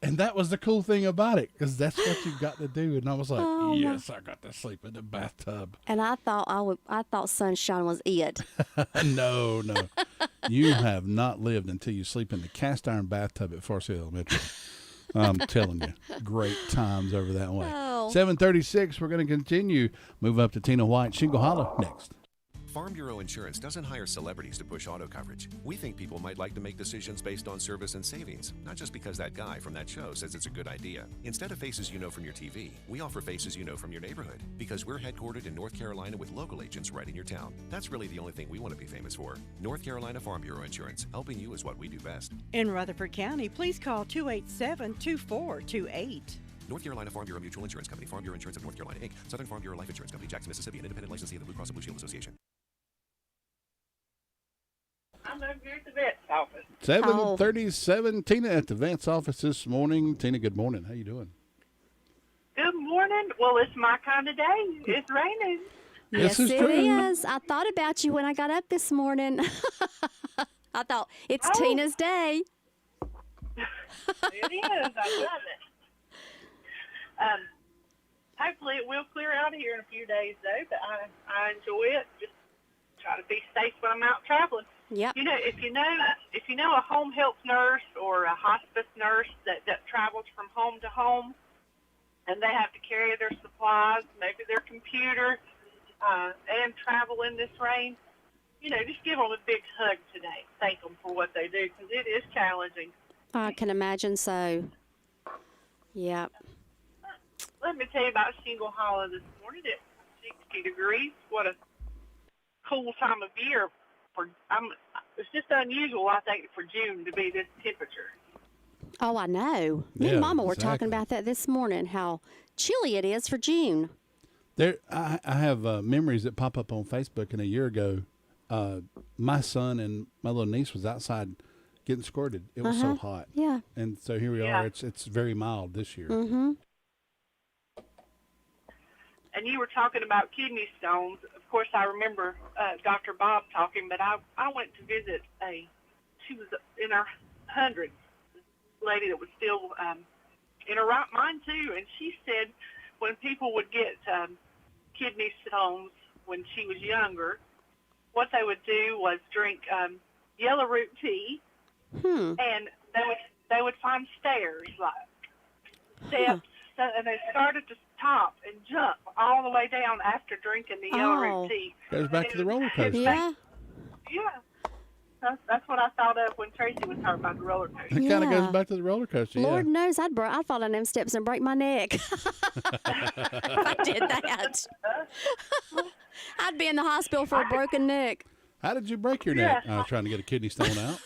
S2: And that was the cool thing about it, because that's what you got to do. And I was like, yes, I got to sleep in the bathtub.
S3: And I thought Sunshine was it.
S2: No. You have not lived until you sleep in the cast iron bathtub at Farsi Elementary. I'm telling you, great times over that way.
S3: Oh.
S2: 7:36, we're going to continue. Move up to Tina White, Shingle Hollow next.
S14: Farm Bureau Insurance doesn't hire celebrities to push auto coverage. We think people might like to make decisions based on service and savings, not just because that guy from that show says it's a good idea. Instead of faces you know from your TV, we offer faces you know from your neighborhood, because we're headquartered in North Carolina with local agents right in your town. That's really the only thing we want to be famous for. North Carolina Farm Bureau Insurance, helping you is what we do best.
S15: In Rutherford County, please call 287-2428.
S14: North Carolina Farm Bureau Mutual Insurance Company, Farm Bureau Insurance of North Carolina, Inc., Southern Farm Bureau Life Insurance Company, Jackson, Mississippi, an independent licensee of the Blue Cross and Blue Shield Association.
S16: I'm over here at the vet's office.
S2: 7:37, Tina at the vet's office this morning. Tina, good morning. How you doing?
S16: Good morning. Well, it's my kind of day. It's raining.
S3: Yes,
S2: it
S3: is. I thought about you when I got up this morning. I thought, it's Tina's day.
S16: It is. I love it. Hopefully it will clear out here in a few days, though, but I enjoy it. Just try to be safe when I'm out traveling.
S3: Yep.
S16: You know, if you know a home health nurse or a hospice nurse that travels from home to home, and they have to carry their supplies, maybe their computer, and travel in this rain, you know, just give them a big hug today. Thank them for what they do, because it is challenging.
S3: I can imagine so. Yep.
S16: Let me tell you about Shingle Hollow this morning. It's 60 degrees. What a cool time of year. It's just unusual, I think, for June to be this temperature.
S3: Oh, I know. Me and Mama were talking about that this morning, how chilly it is for June.
S2: I have memories that pop up on Facebook, and a year ago, my son and my little niece was outside getting squirted. It was so hot.
S3: Yeah.
S2: And so here we are. It's very mild this year.
S3: Mm-hmm.
S16: And you were talking about kidney stones. Of course, I remember Dr. Bob talking, but I went to visit she was in her hundreds, this lady that was still in her right mind, too. And she said when people would get kidney stones when she was younger, what they would do was drink yellow root tea, and they would find stairs, like steps, and they started to stop and jump all the way down after drinking the yellow root tea.
S2: Goes back to the roller coaster.
S3: Yeah.
S16: Yeah. That's what I thought of when Tracy was talking about the roller coaster.
S2: It kind of goes back to the roller coaster.
S3: Lord knows I'd fall down them steps and break my neck. If I did that. I'd be in the hospital for a broken neck.
S2: How did you break your neck? I was trying to get a kidney stone out.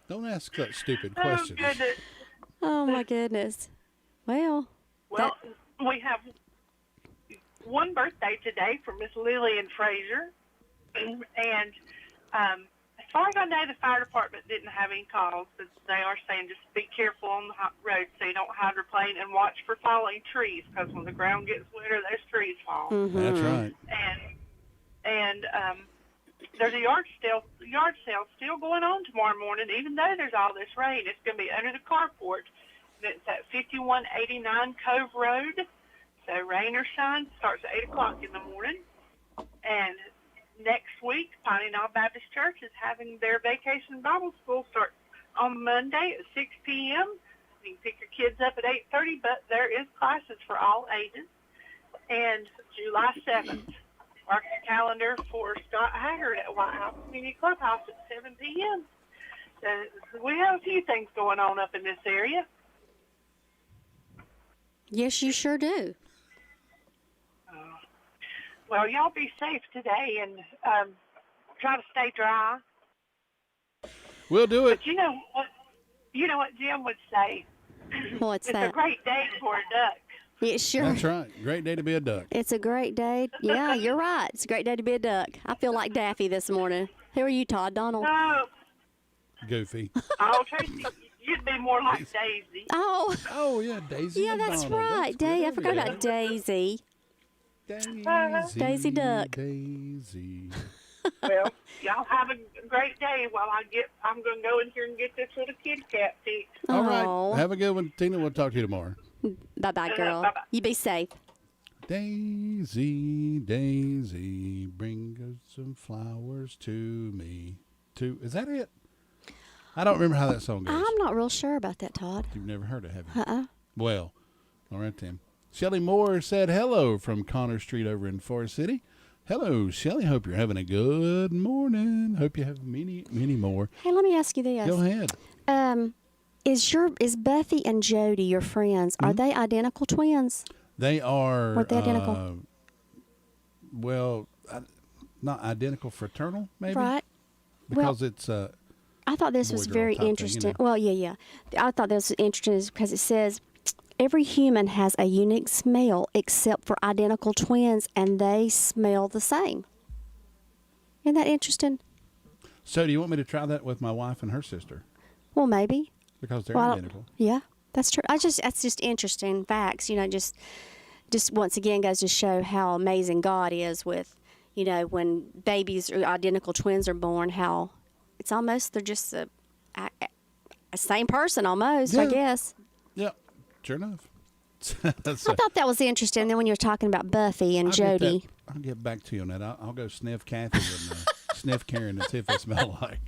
S2: Don't ask such stupid questions.
S16: Oh, goodness.
S3: Oh, my goodness. Well,
S16: we have one birthday today for Miss Lillian Fraser, and far as I know, the fire department didn't have any calls, but they are saying just be careful on the road so you don't hydroplane and watch for falling trees, because when the ground gets wetter, those trees fall.
S2: That's right.
S16: And there's a yard sale still going on tomorrow morning, even though there's all this rain. It's going to be under the carport, and it's at 5189 Cove Road. So rain or shine, starts at 8 o'clock in the morning. And next week, Piney Knob Baptist Church is having their vacation Bible school start on Monday at 6 p.m. You can pick your kids up at 8:30, but there is classes for all ages. And July 7th, mark your calendar for Scott Haggard at White House Community Clubhouse at 7 p.m. So we have a few things going on up in this area.
S3: Yes, you sure do.
S16: Well, y'all be safe today and try to stay dry.
S2: We'll do it.
S16: But you know what Jim would say?
S3: What's
S16: it's
S3: that?
S16: It's a great day for a duck.
S3: Yeah, sure.
S2: That's right. Great day to be a duck.
S3: It's a great day. Yeah, you're right. It's a great day to be a duck. I feel like Daffy this morning. Who are you, Todd? Donald?
S16: No.
S2: Goofy.
S16: Oh, Tracy, you'd be more like Daisy.
S3: Oh,
S2: yeah, Daisy.
S3: yeah,
S2: and
S3: that's
S2: Donald.
S3: right.
S2: That's
S3: I forgot about Daisy. Daisy Duck.
S2: Daisy.
S16: Well, y'all have a great day while I'm going to go in here and get this little kid cat fixed.
S2: All right. Have a good one, Tina. We'll talk to you tomorrow.
S3: Bye-bye, girl.
S16: Bye-bye.
S3: You be safe.
S2: Daisy, Daisy, bring us some flowers to me. Is that it? I don't remember how that song goes.
S3: I'm not real sure about that, Todd.
S2: You've never heard it, have you? Well, all right then. Shelley Moore said hello from Connor Street over in Forest City. Hello, Shelley. Hope you're having a good morning. Hope you have many, many more.
S3: Hey, let me ask you this.
S2: Go ahead.
S3: Is Buffy and Jody your friends? Are they identical twins?
S2: They are.
S3: Are they identical?
S2: Well, not identical, fraternal, maybe.
S3: Right.
S2: Because it's.
S3: I thought this was very interesting. Thing, you know? Well, yeah. I thought this was interesting because it says every human has a unique smell except for identical twins, and they smell the same. Isn't that interesting?
S2: So, do you want me to try that with my wife and her sister?
S3: Well, maybe.
S2: Because they're identical.
S3: Yeah, that's true. That's just interesting facts. You know, just once again goes to show how amazing God is with, you know, when babies or identical twins are born, how it's almost they're just a same person almost, I guess.
S2: Yeah, sure enough.
S3: I thought that was interesting. Then when you were talking about Buffy and Jody.
S2: I'll get back to you on that. I'll go sniff Kathy and sniff Karen and see if they smell like.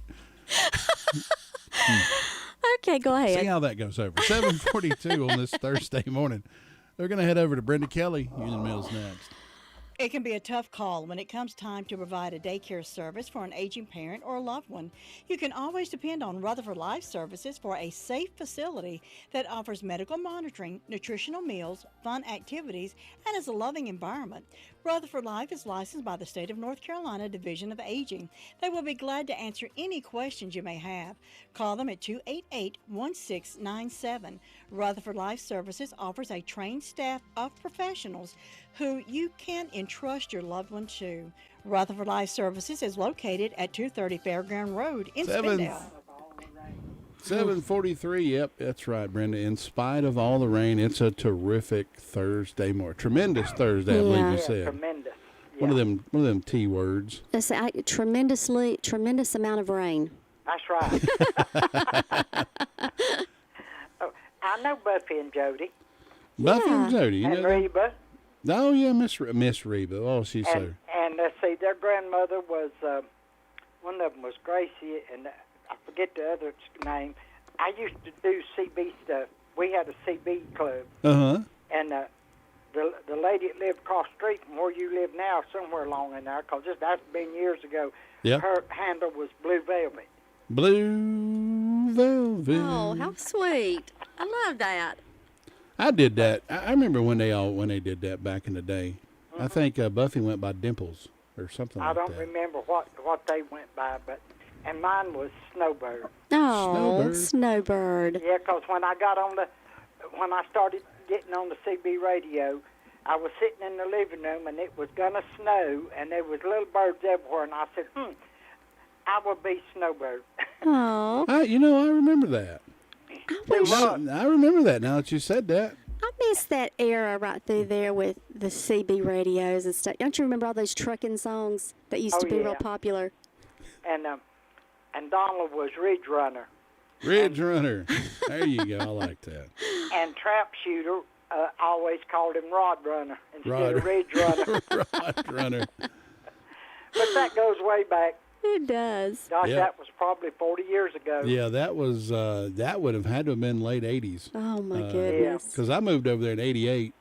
S3: Okay, go ahead.
S2: See how that goes over. 7:42 on this Thursday morning. We're going to head over to Brenda Kelly. Union Mills next.
S4: It can be a tough call when it comes time to provide a daycare service for an aging parent or a loved one. You can always depend on Rutherford Life Services for a safe facility that offers medical monitoring, nutritional meals, fun activities, and is a loving environment. Rutherford Life is licensed by the State of North Carolina Division of Aging. They will be glad to answer any questions you may have. Call them at 288-1697. Rutherford Life Services offers a trained staff of professionals who you can entrust your loved one to. Rutherford Life Services is located at 230 Fairground Road in Spindale.
S2: 7:43. Yep, that's right, Brenda. In spite of all the rain, it's a terrific Thursday morning. Tremendous Thursday, I believe you said.
S17: Tremendous.
S2: Yeah. One of them T words.
S3: It's a tremendous amount of rain.
S17: That's right. I know Buffy and Jody.
S2: Buffy and Jody, you
S17: and
S2: know
S17: Reba.
S2: Oh yeah, Miss Reba. Oh, she's so.
S17: And let's see, their grandmother was one of them was Gracie, and I forget the other name. I used to do CB stuff. We had a CB club. And the lady that lived across the street from where you live now, somewhere along in there, because that's been years ago.
S2: Yeah.
S17: Her handle was Blue Velvet.
S2: Blue Velvet.
S3: Oh, how sweet! I love that.
S2: I did that. I remember when they did that back in the day. I think Buffy went by Dimples or something like that.
S17: I don't remember what they went by, and mine was Snowbird.
S3: Oh, Snowbird.
S17: Yeah, because when I started getting on the CB radio, I was sitting in the living room and it was gonna snow and there was little birds everywhere, and I said, I will be Snowbird.
S3: Oh,
S2: I remember that.
S3: wish-
S2: I remember that now that you said that.
S3: I miss that era right through there with the CB radios and stuff. Don't you remember all those trucking songs that used to be real popular?
S17: And Donald was Ridge Runner.
S2: Ridge Runner. There you go. I like that.
S17: And Trap Shooter always called him Rod Runner instead of Ridge Runner.
S2: Rod Runner.
S17: But that goes way back.
S3: It does.
S17: Gosh,
S2: Yeah.
S17: that was probably 40 years ago.
S2: Yeah, that was that would have had to have been late 80s.
S3: Oh, my goodness.
S2: Because I moved over there in 88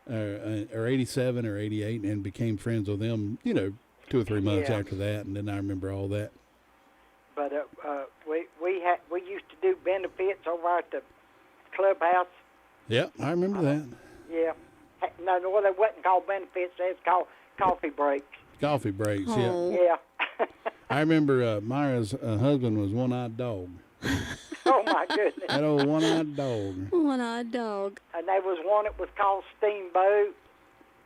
S2: or 87 or 88 and became friends with them, 2 or 3 months after that. And then I remember all that.
S17: But we used to do benefits over at the clubhouse.
S2: Yep, I remember that.
S17: Yeah. No, they wasn't called benefits. They was called coffee breaks.
S2: Coffee breaks,
S3: Oh.
S17: Yeah.
S2: I remember Myra's husband was One-Eyed Dog.
S17: Oh, my goodness.
S2: That old One-Eyed Dog.
S3: One-eyed dog.
S17: And there was one that was called Steamboat.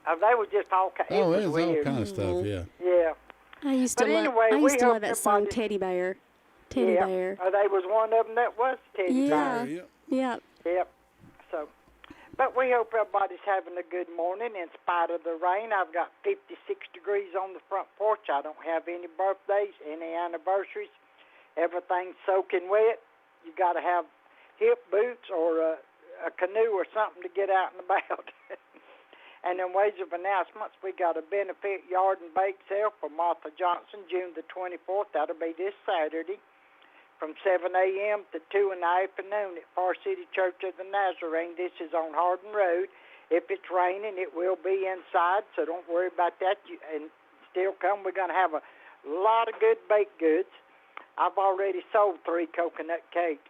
S17: They were just all kinds.
S2: Oh,
S17: it
S2: it
S17: was
S2: was all
S17: weird.
S2: kind of stuff, yeah.
S17: Yeah.
S3: I used to
S17: But
S3: love.
S17: anyway,
S3: I
S17: we
S3: used to
S17: hope
S3: love that song,
S17: everybody-
S3: Teddy Bear. Teddy
S17: Yeah.
S3: Bear.
S17: They was one of them that was Teddy
S3: Yeah.
S17: Bear.
S3: Yep.
S17: Yep. So, but we hope everybody's having a good morning in spite of the rain. I've got 56 degrees on the front porch. I don't have any birthdays, any anniversaries. Everything's soaking wet. You got to have hip boots or a canoe or something to get out and about. And in ways of announcements, we got a benefit yard and bake sale for Martha Johnson, June the 24th. That'll be this Saturday from 7 a.m. to 2 in the afternoon at Far City Church of the Nazarene. This is on Hardin Road. If it's raining, it will be inside, so don't worry about that. And still come. We're going to have a lot of good baked goods. I've already sold 3 coconut cakes.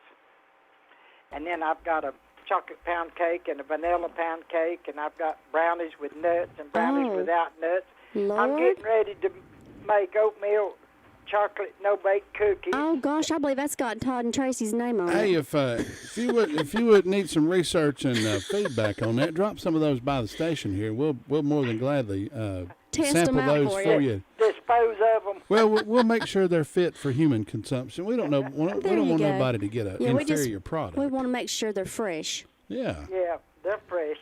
S17: And then I've got a chocolate pound cake and a vanilla pound cake, and I've got brownies with nuts and brownies without nuts.
S3: Lord.
S17: I'm getting ready to make oatmeal chocolate no-bake cookies.
S3: Oh gosh, I believe that's got Todd and Tracy's name on
S2: Hey,
S3: it.
S2: if you would need some research and feedback on that, drop some of those by the station here. We'll more than gladly
S3: Test
S2: sample
S3: them out
S2: those
S3: for
S2: you.
S17: Dispose of them.
S2: Well, we'll make sure they're fit for human consumption. We don't know. We
S3: There
S2: don't
S3: you
S2: want
S3: go.
S2: nobody to get an
S3: Yeah,
S2: inferior product.
S3: We want to make sure they're fresh.
S2: Yeah.
S17: Yeah, they're fresh.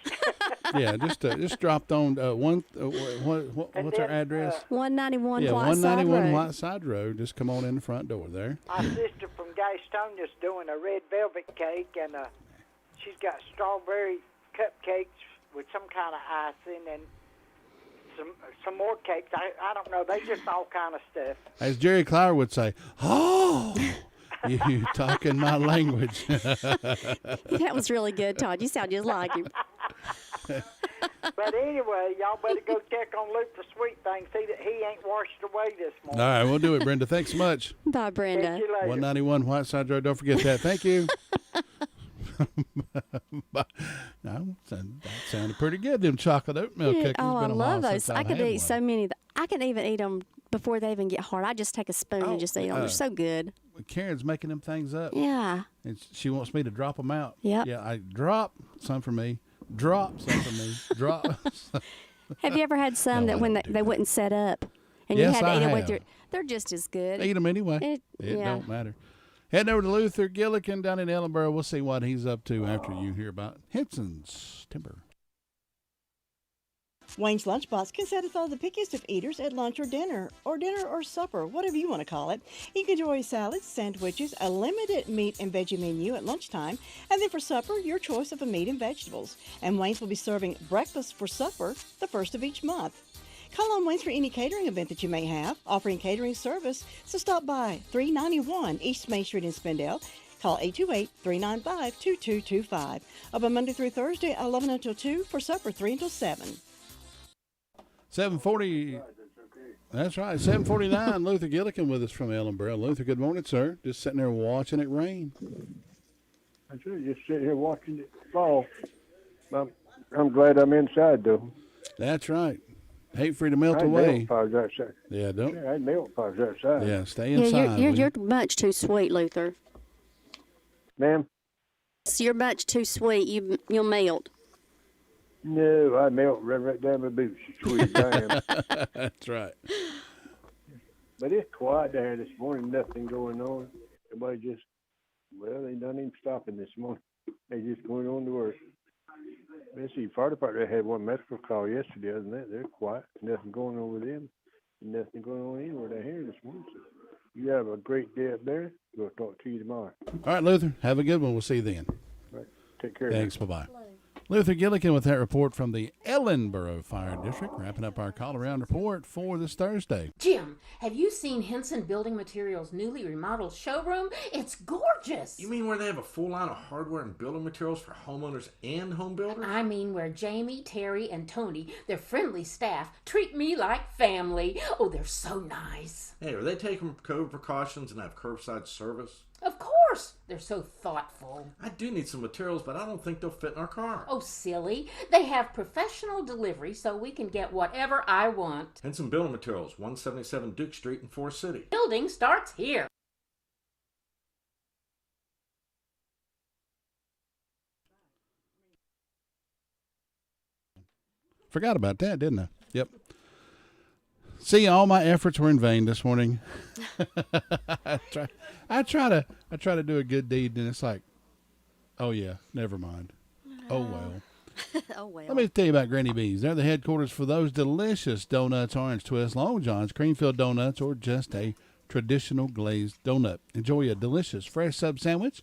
S2: Yeah. Just dropped on what's our address?
S3: 191
S2: Yeah,
S3: Whiteside
S2: 191
S3: Road.
S2: Whiteside Road. Just come on in the front door there.
S17: My sister from Gastonia's doing a red velvet cake, and she's got strawberry cupcakes with some kind of icing and some more cakes. I don't know. They just all kind of stuff.
S2: As Jerry Clower would say, "Oh, you talking my language."
S3: That was really good, Todd. You sound just like him.
S17: But anyway, y'all better go check on Luke the Sweet Thing. See that he ain't washed away this
S2: All
S17: morning.
S2: right, we'll do it, Brenda. Thanks so much.
S3: Bye, Brenda.
S17: Catch you later.
S2: 191 Whiteside Road. Don't forget that. Thank you. No, that sounded pretty good. Them chocolate oatmeal cookies.
S3: Oh, I
S2: Been a
S3: love
S2: while
S3: those.
S2: since
S3: I
S2: I've
S3: could
S2: had
S3: eat
S2: one.
S3: so many. I can even eat them before they even get hard. I just take a spoon and just eat them. They're so good.
S2: Karen's making them things up.
S3: Yeah.
S2: And she wants me to drop them out.
S3: Yep.
S2: Yeah, I drop some for me. Drop some for me. Drop.
S3: Have you ever had some
S2: No,
S3: that
S2: I
S3: when
S2: don't
S3: they wouldn't set up and
S2: Yes,
S3: you had to
S2: I
S3: eat them with
S2: have.
S3: your? They're just as good.
S2: Eat them anyway.
S3: It yeah.
S2: don't matter. Heading over to Luther Gillikin down in Ellenboro. We'll see what he's up to after you hear about Henson's Timber.
S4: Wayne's Lunchbox can satisfy the pickiest of eaters at lunch or dinner or supper, whatever you want to call it. You can enjoy salads, sandwiches, a limited meat and veggie menu at lunchtime, and then for supper, your choice of a meat and vegetables. And Wayne's will be serving breakfast for supper the first of each month. Call on Wayne's for any catering event that you may have, offering catering service, so stop by 391 East Main Street in Spindale. Call 828-395-2225. Open Monday through Thursday, 11 until 2, for supper, 3 until 7.
S2: 740. That's right. 749. Luther Gillikin with us from Ellenboro. Luther, good morning, sir. Just sitting there watching it rain.
S18: That's right. Just sitting here watching it fall. I'm glad I'm inside, though.
S2: That's right. Hate for you to melt
S18: I ain't
S2: away.
S18: milk fires outside.
S2: Yeah, don't.
S18: I ain't milk fires outside.
S2: Yeah, stay inside.
S3: You're much too sweet, Luther.
S18: Ma'am?
S3: So you're much too sweet. You'll melt.
S18: No, I melt right down my boots. Sweet I am.
S2: That's right.
S18: But it's quiet there this morning. Nothing going on. Everybody just, they don't even stopping this morning. They just going on to work. Let's see, fire department had one medical call yesterday. Other than that, they're quiet. Nothing going on with them. Nothing going on anywhere down here this morning. So you have a great day up there. We'll talk to you tomorrow.
S2: All right, Luther. Have a good one. We'll see you then.
S18: All right. Take care.
S2: Thanks. Bye-bye. Luther Gillikin with that report from the Ellenboro Fire District, wrapping up our call-around report for this Thursday.
S19: Jim, have you seen Henson Building Materials' newly remodeled showroom? It's gorgeous.
S20: You mean where they have a full line of hardware and building materials for homeowners and home builders?
S19: I mean where Jamie, Terry, and Tony, their friendly staff, treat me like family. Oh, they're so nice.
S20: Hey, are they taking COVID precautions and have curbside service?
S19: Of course. They're so thoughtful.
S20: I do need some materials, but I don't think they'll fit in our car.
S19: Oh, silly. They have professional delivery so we can get whatever I want.
S20: Henson Building Materials, 177 Duke Street in Forest City.
S19: Building starts here.
S2: Forgot about that, didn't I? Yep. See, all my efforts were in vain this morning. I try to do a good deed, and it's like, oh yeah, never mind. Oh well.
S3: Oh well.
S2: Let me tell you about Granny B's. They're the headquarters for those delicious donuts, orange twists, Long Johns, cream-filled donuts, or just a traditional glazed donut. Enjoy a delicious fresh sub sandwich,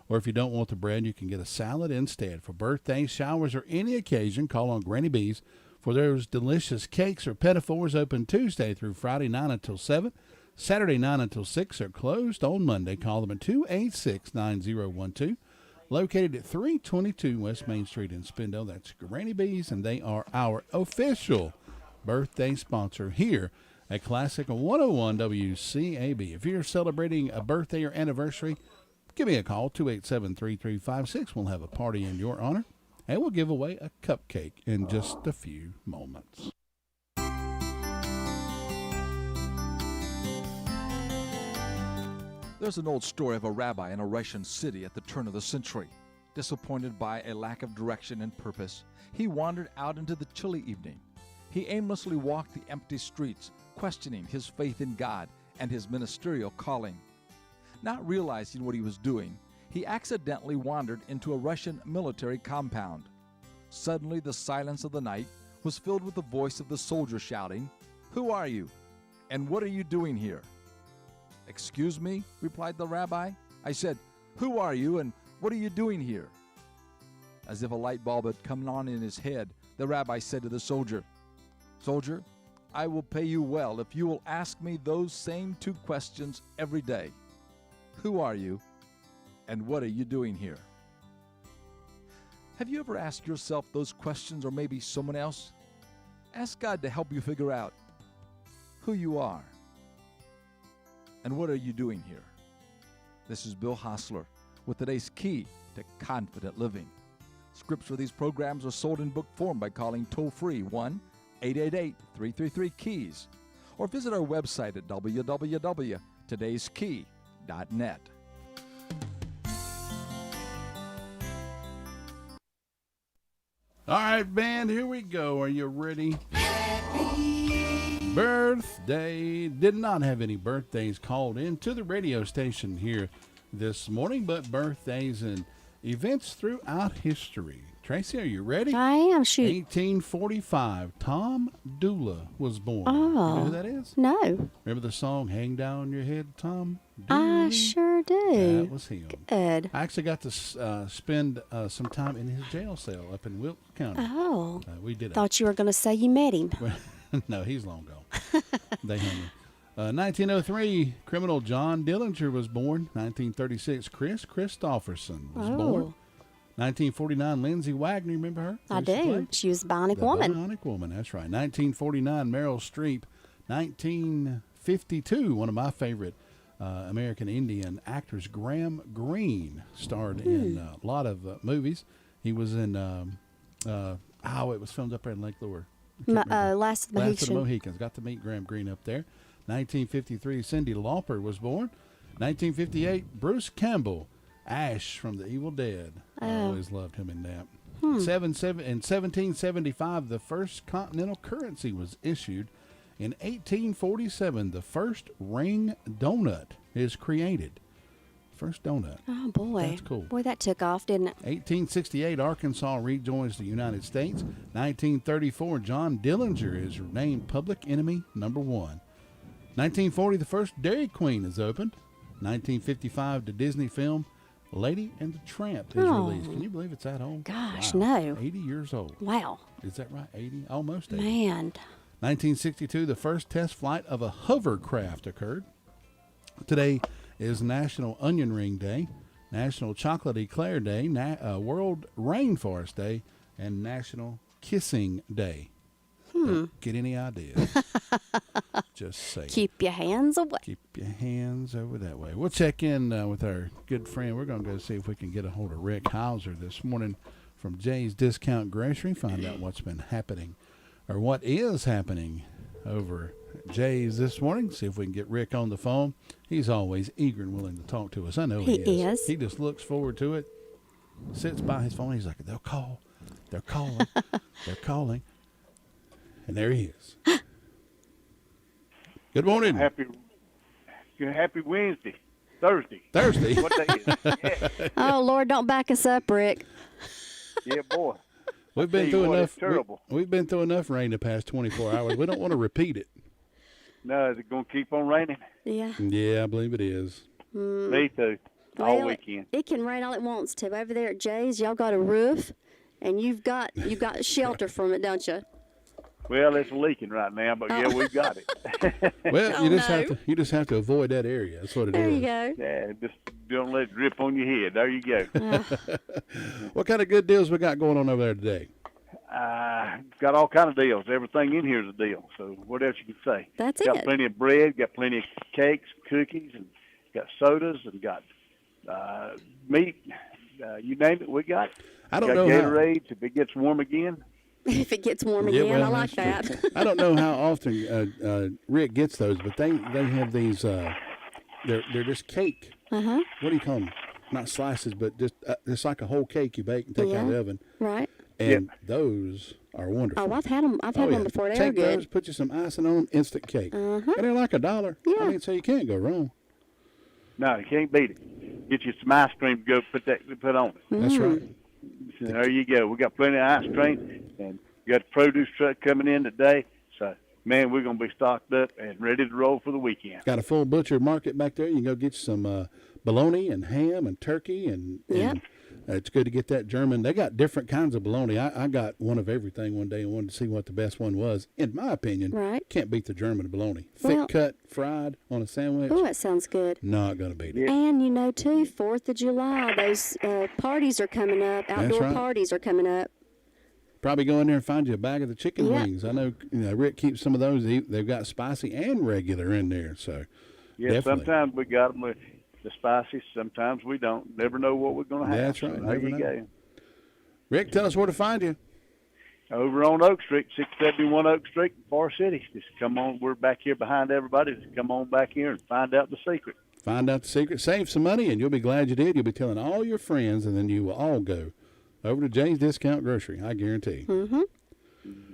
S2: or if you don't want the bread, you can get a salad instead. For birthdays, showers, or any occasion, call on Granny B's for those delicious cakes or pinafores, open Tuesday through Friday 9 until 7, Saturday 9 until 6, are closed on Monday. Call them at 286-9012. Located at 322 West Main Street in Spindle. That's Granny B's, and they are our official birthday sponsor here at Classic 101 WCAB. If you're celebrating a birthday or anniversary, give me a call, 287-3356. We'll have a party in your honor, and we'll give away a cupcake in just a few moments.
S21: There's an old story of a rabbi in a Russian city at the turn of the century. Disappointed by a lack of direction and purpose, he wandered out into the chilly evening. He aimlessly walked the empty streets, questioning his faith in God and his ministerial calling. Not realizing what he was doing, he accidentally wandered into a Russian military compound. Suddenly, the silence of the night was filled with the voice of the soldier shouting, "Who are you? And what are you doing here?" "Excuse me," replied the rabbi. "I said, who are you and what are you doing here?" As if a light bulb had come on in his head, the rabbi said to the soldier, "Soldier, I will pay you well if you will ask me those same two questions every day. Who are you and what are you doing here?" Have you ever asked yourself those questions, or maybe someone else? Ask God to help you figure out who you are and what are you doing here. This is Bill Hostler with today's key to confident living. Scripts for these programs are sold in book form by calling toll-free 1-888-333-KEYS or visit our website at www.todayskey.net.
S2: All right, band, here we go. Are you ready? Birthday. Did not have any birthdays called in to the radio station here this morning, but birthdays and events throughout history. Tracy, are you ready?
S3: I am. Shoot.
S2: 1845, Tom Dooley was born.
S3: Oh.
S2: You know who that is?
S3: No.
S2: Remember the song "Hang Down Your Head, Tom Dooley"?
S3: I sure do.
S2: That was him.
S3: Good.
S2: I actually got to spend some time in his jail cell up in Wilkes County.
S3: Oh.
S2: We did.
S3: Thought you were going to say you met him.
S2: No, he's long gone. They hung him. 1903, criminal John Dillinger was born. 1936, Chris Christopherson was born. 1949, Lindsay Wagner, remember her?
S3: I do. She was a Bionic Woman.
S2: Bionic Woman, that's right. 1949, Meryl Streep. 1952, one of my favorite American Indian actors, Graham Greene, starred in a lot of movies. He was in, it was filmed up there in Lake Lure.
S3: Last of the Mohicans.
S2: Last of the Mohicans. Got to meet Graham Greene up there. 1953, Cyndi Lauper was born. 1958, Bruce Campbell, Ash from The Evil Dead. I always loved him in that. In 1775, the first continental currency was issued. In 1847, the first ring donut is created. First donut.
S3: Oh, boy.
S2: That's cool.
S3: Boy, that took off, didn't it?
S2: 1868, Arkansas rejoins the United States. 1934, John Dillinger is named public enemy number 1. 1940, the first Dairy Queen is opened. 1955, the Disney film Lady and the Tramp is released. Can you believe it's that old?
S3: Gosh,
S2: Wow.
S3: no.
S2: 80 years old.
S3: Wow.
S2: Is that right? 80? Almost 80.
S3: Man.
S2: 1962, the first test flight of a hovercraft occurred. Today is National Onion Ring Day, National Chocolate Eclair Day, World Rainforest Day, and National Kissing Day. Don't get any ideas. Just say
S3: Keep your hands away.
S2: Keep your hands over that way. We'll check in with our good friend. We're going to go see if we can get a hold of Rick Hauser this morning from Jay's Discount Grocery, find out what's been happening or what is happening over at Jay's this morning. See if we can get Rick on the phone. He's always eager and willing to talk to us. I know he is. He just looks forward to it, sits by his phone. He's like, they'll call. They're calling. They're calling. And there he is. Good morning.
S1: Happy Wednesday. Thursday. What day is it? Yeah.
S3: Oh, Lord, don't back us up, Rick.
S1: Yeah, boy.
S2: We've been through enough.
S1: It's terrible.
S2: We've been through enough rain the past 24 hours. We don't want to repeat it.
S1: No, is it going to keep on raining?
S3: Yeah.
S2: Yeah, I believe it is.
S1: Me too. All weekend.
S3: It can rain all it wants to. Over there at Jay's, y'all got a roof, and you've got shelter from it, don't you?
S1: Well, it's leaking right now, but yeah, we've got it.
S2: Well, you just have to avoid that area. That's what it is.
S3: There you go.
S1: Yeah, just don't let it drip on your head. There you go.
S2: What kind of good deals we got going on over there today?
S1: Got all kind of deals. Everything in here is a deal. So what else you can say?
S3: That's
S1: got
S3: it.
S1: Plenty of bread. Got plenty of cakes, cookies, and got sodas, and got meat. You name it, we got.
S2: I don't
S1: got
S2: know
S1: Gatorades if it gets warm again.
S3: If it gets warm again, I like that.
S2: I don't know how often Rick gets those, but they have these. They're just cake.
S3: Uh-huh.
S2: What do you call them? Not slices, but just it's like a whole cake you bake and take out of the oven.
S3: Right.
S2: And those are wonderful.
S3: Oh, I've had them. I've had them before. They are
S2: Take
S3: good.
S2: those, put you some icing on them, instant cake.
S3: Uh-huh.
S2: And they're like $1.
S3: Yeah.
S2: I mean, so you can't go wrong.
S1: No, you can't beat it. Get you some ice cream to go put on it.
S2: That's right.
S1: So there you go. We got plenty of ice cream, and we got the produce truck coming in today. So, man, we're going to be stocked up and ready to roll for the weekend.
S2: Got a full butcher market back there. You can go get you some bologna and ham and turkey. And it's good to get that German. They got different kinds of bologna. I got one of everything one day and wanted to see what the best one was. In my opinion, can't beat the German bologna. Thick cut, fried on a sandwich.
S3: Oh, that sounds good.
S2: Not going to beat it.
S3: And you know, too, 4th of July, those parties are coming up. Outdoor parties are coming up.
S2: Probably go in there and find you a bag of the chicken wings. I know, Rick keeps some of those. They've got spicy and regular in there. So,
S1: yeah,
S2: definitely.
S1: Sometimes we got them with the spicy. Sometimes we don't. Never know what we're going to have.
S2: That's right.
S1: So there you go.
S2: Rick, tell us where to find you.
S1: Over on Oak Street, 671 Oak Street, Forest City. Just come on. We're back here behind everybody. Just come on back here and find out the secret.
S2: Find out the secret. Save some money, and you'll be glad you did. You'll be telling all your friends, and then you will all go over to Jay's Discount Grocery. I guarantee.
S3: Mm-hmm.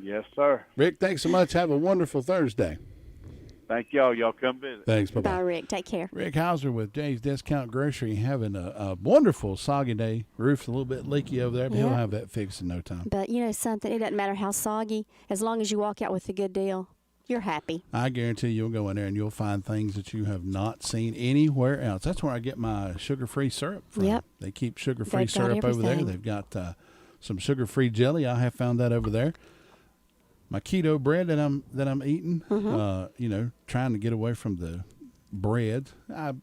S1: Yes, sir.
S2: Rick, thanks so much. Have a wonderful Thursday.
S1: Thank y'all. Y'all come visit.
S2: Thanks. Bye-bye.
S3: Bye, Rick. Take care.
S2: Rick Hauser with Jay's Discount Grocery having a wonderful soggy day. Roof's a little bit leaky over there, but he'll have that fixed in no time.
S3: But you know something? It doesn't matter how soggy. As long as you walk out with a good deal, you're happy.
S2: I guarantee you'll go in there and you'll find things that you have not seen anywhere else. That's where I get my sugar-free syrup from.
S3: Yep.
S2: They keep sugar-free syrup over there. They've got some sugar-free jelly. I have found that over there. My keto bread that I'm eating, trying to get away from the bread. I'm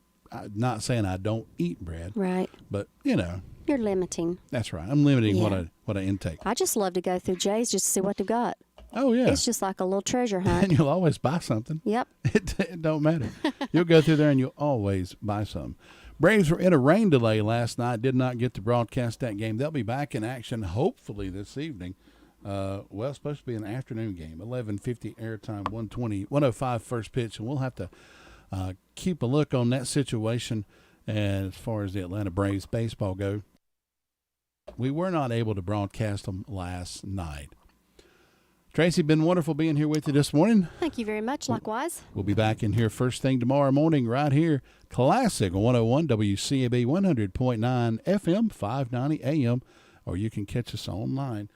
S2: not saying I don't eat bread.
S3: Right.
S2: But,
S3: You're limiting.
S2: That's right. I'm limiting what I intake.
S3: I just love to go through Jay's just to see what they've got.
S2: Oh, yeah.
S3: It's just like a little treasure hunt.
S2: And you'll always buy something.
S3: Yep.
S2: It don't matter. You'll go through there and you'll always buy some. Braves were in a rain delay last night. Did not get to broadcast that game. They'll be back in action hopefully this evening. It's supposed to be an afternoon game. 11:50 airtime, 105 first pitch. And we'll have to keep a look on that situation. And as far as the Atlanta Braves baseball go, we were not able to broadcast them last night. Tracy, been wonderful being here with you this morning.
S3: Thank you very much. Likewise.
S2: We'll be back in here first thing tomorrow morning right here. Classic 101 WCAB 100.9 FM, 590 AM, or you can catch us online